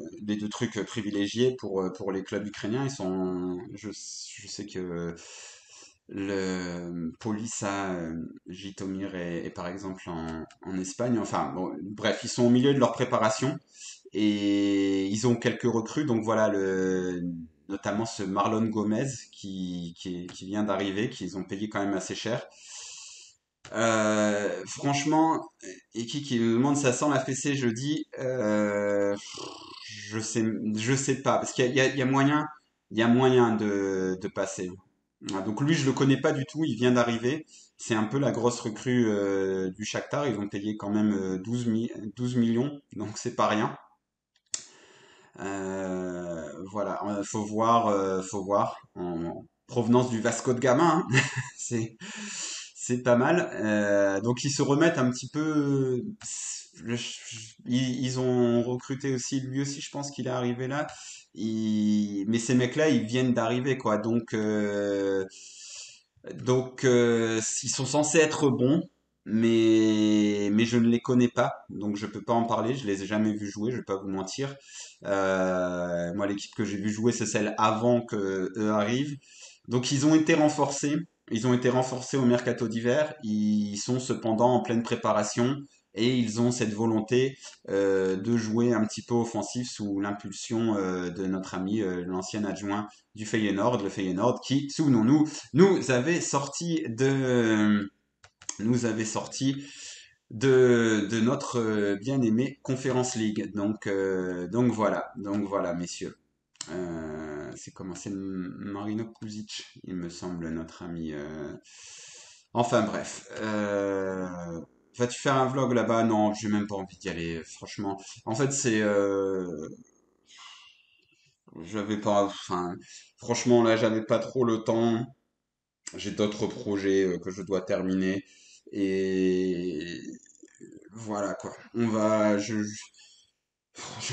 trucs privilégiés pour les clubs ukrainiens. Je sais que le Polissa Jitomir est par exemple en Espagne. Enfin, bon, bref, ils sont au milieu de leur préparation et ils ont quelques recrues. Donc voilà, notamment ce Marlon Gomez qui vient d'arriver, qu'ils ont payé quand même assez cher. Franchement, et qui me demande ça sent la fessée jeudi, je sais pas, parce qu'il y a moyen, il y a moyen de passer. Ah, donc lui, je le connais pas du tout, il vient d'arriver. C'est un peu la grosse recrue du Shakhtar. Ils ont payé quand même 12 millions, donc c'est pas rien. Voilà, faut voir. En provenance du Vasco de Gama, hein. C'est c'est pas mal. Donc ils se remettent un petit peu. Ils ont recruté aussi, lui aussi, je pense qu'il est arrivé là. Mais ces mecs-là, ils viennent d'arriver, quoi. Donc ils sont censés être bons. mais je ne les connais pas, donc je peux pas en parler. Je les ai jamais vus jouer, je vais pas vous mentir. Moi, l'équipe que j'ai vu jouer, c'est celle avant que eux arrivent. Donc ils ont été renforcés. Ils ont été renforcés au mercato d'hiver. Ils sont cependant en pleine préparation et ils ont cette volonté de jouer un petit peu offensif sous l'impulsion de notre ami, l'ancien adjoint du Feyenoord, le Feyenoord qui, souvenons-nous, nous avait sorti de notre bien-aimé Conference League. Donc voilà, messieurs. C'est comment? C'est Marino Pusic, il me semble, notre ami. Enfin bref. Vas-tu faire un vlog là-bas? Non, j'ai même pas envie d'y aller, franchement. En fait, j'avais pas. Enfin, franchement, là, j'avais pas trop le temps. J'ai d'autres projets que je dois terminer. Et voilà quoi. J'ai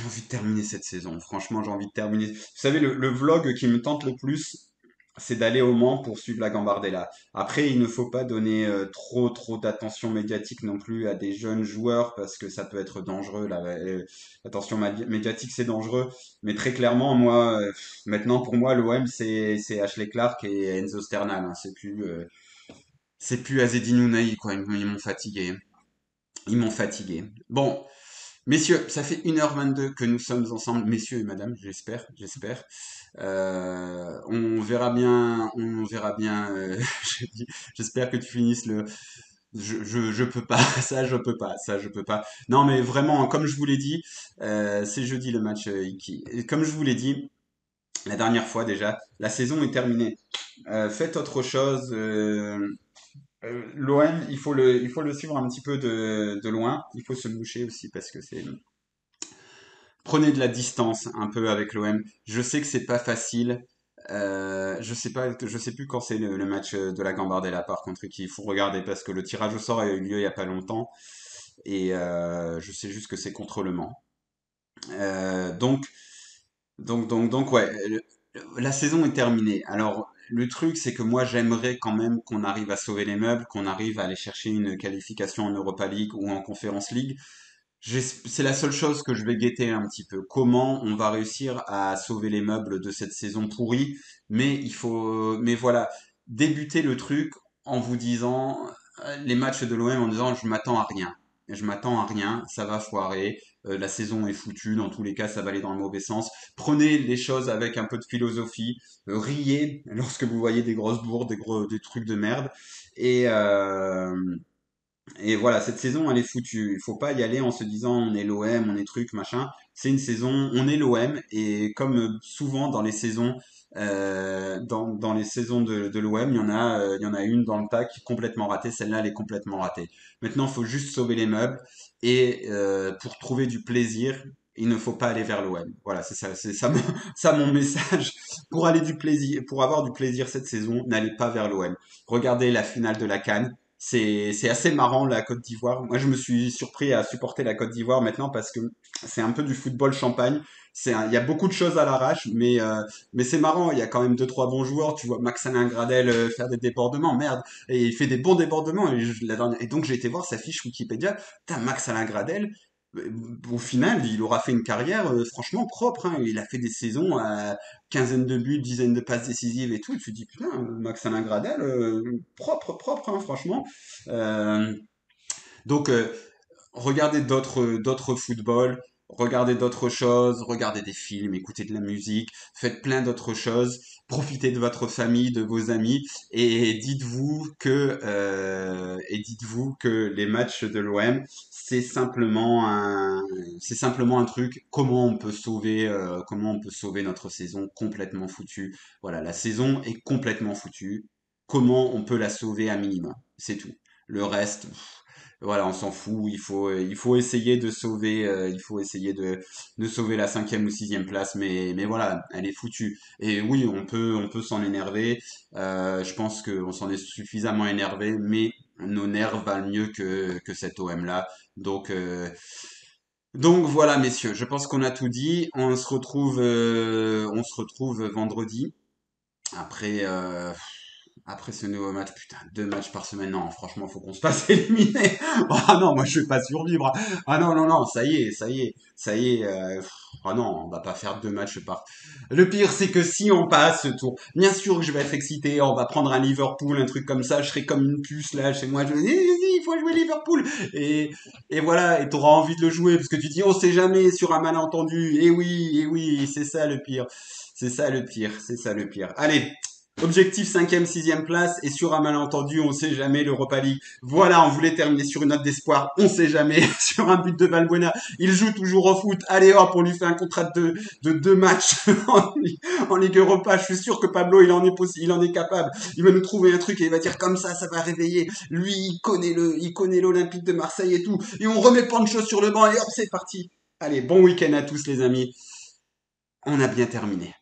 envie de terminer cette saison. Franchement, j'ai envie de terminer. Vous savez, le vlog qui me tente le plus, c'est d'aller au Mans pour suivre la Gambardella. Après, il ne faut pas donner trop d'attention médiatique non plus à des jeunes joueurs parce que ça peut être dangereux. L'attention médiatique, c'est dangereux. Mais très clairement, moi, maintenant pour moi, l'OM, c'est Ashley Clark et Enzo Sternal, hein. C'est plus Azedine Ounahi, quoi. Ils m'ont fatigué. Ils m'ont fatigué. Bon, messieurs, ça fait 1h22 que nous sommes ensemble, messieurs et madame, j'espère. On verra bien. Je dis, j'espère que tu finisses le. Je peux pas, ça je peux pas. Non, mais vraiment, comme je vous l'ai dit, c'est jeudi le match Iki. Et comme je vous l'ai dit la dernière fois déjà, la saison est terminée. Faites autre chose. L'OM, il faut le suivre un petit peu de loin. Il faut se boucher aussi parce que c'est prenez de la distance un peu avec l'OM. Je sais que c'est pas facile. Je sais plus quand c'est le match de la Gambardella par contre qu'il faut regarder parce que le tirage au sort a eu lieu il y a pas longtemps et je sais juste que c'est contre le Mans. Euh, donc donc ouais, la saison est terminée. Alors le truc c'est que moi j'aimerais quand même qu'on arrive à sauver les meubles, qu'on arrive à aller chercher une qualification en Europa League ou en Conference League. C'est la seule chose que je vais guetter un petit peu. Comment on va réussir à sauver les meubles de cette saison pourrie? Mais voilà, débuter le truc en vous disant les matchs de l'OM en disant je m'attends à rien. Je m'attends à rien, ça va foirer, la saison est foutue, dans tous les cas ça va aller dans le mauvais sens. Prenez les choses avec un peu de philosophie, riez lorsque vous voyez des grosses bourdes, des trucs de merde, et, euh, et voilà, cette saison, elle est foutue. Il faut pas y aller en se disant on est l'OM, on est truc, machin. C'est une saison, on est l'OM et comme souvent dans les saisons, dans les saisons de l'OM, il y en a une dans le tas qui est complètement ratée. Celle-là, elle est complètement ratée. Maintenant, il faut juste sauver les meubles et pour trouver du plaisir, il ne faut pas aller vers l'OM. Voilà, c'est ça, ça mon message. Pour aller du plaisir, pour avoir du plaisir cette saison, n'allez pas vers l'OM. Regardez la finale de la CAN. C'est assez marrant la Côte d'Ivoire. Moi, je me suis surpris à supporter la Côte d'Ivoire maintenant parce que c'est un peu du football champagne. Il y a beaucoup de choses à l'arrache, mais c'est marrant. Il y a quand même deux trois bons joueurs. Tu vois Max Alain Gradel faire des débordements, merde, et il fait des bons débordements. Et donc j'ai été voir sa fiche Wikipédia. Putain, Max Alain Gradel. Au final, il aura fait une carrière franchement propre, hein. Il a fait des saisons à quinzaine de buts, dizaine de passes décisives et tout. Et tu te dis, putain, Max Alain Gradel, propre, hein, franchement. Euh, donc, regardez d'autres footballs, regardez d'autres choses, regardez des films, écoutez de la musique, faites plein d'autres choses, profitez de votre famille, de vos amis, et dites-vous que les matchs de l'OM, c'est simplement un truc. Comment on peut sauver notre saison complètement foutue. Voilà, la saison est complètement foutue. Comment on peut la sauver à minima? C'est tout. Le reste, voilà, on s'en fout. Il faut essayer de sauver, de sauver la cinquième ou sixième place, mais voilà, elle est foutue. Et oui, on peut s'en énerver. Je pense qu'on s'en est suffisamment énervé, mais nos nerfs valent mieux que cet OM-là. Donc, euh, donc voilà, messieurs, je pense qu'on a tout dit. On se retrouve vendredi. Après, Après ce nouveau match, putain, 2 matchs par semaine, non, franchement, faut qu'on se fasse éliminer. Ah non, moi je vais pas survivre. Ah non, non, non, ça y est, ça y est, ça y est. Ah non, on va pas faire 2 matchs par. Le pire, c'est que si on passe ce tour, bien sûr que je vais être excité, on va prendre un Liverpool, un truc comme ça, je serai comme une puce là chez moi, je vais dire, il faut jouer Liverpool. Et, et voilà, et t'auras envie de le jouer, parce que tu dis, on sait jamais sur un malentendu. Et oui, c'est ça le pire. C'est ça le pire, c'est ça le pire. Allez, objectif cinquième, sixième place, et sur un malentendu, on sait jamais l'Europa League. Voilà, on voulait terminer sur une note d'espoir, on sait jamais, sur un but de Valbuena. Il joue toujours au foot, allez hop, on lui fait un contrat de 2 matchs en Ligue Europa. Je suis sûr que Pablo, il en est capable. Il va nous trouver un truc et il va dire comme ça va réveiller. Lui, il connaît l'Olympique de Marseille et tout. Et on remet Pancho sur le banc et hop, c'est parti. Allez, bon week-end à tous les amis. On a bien terminé.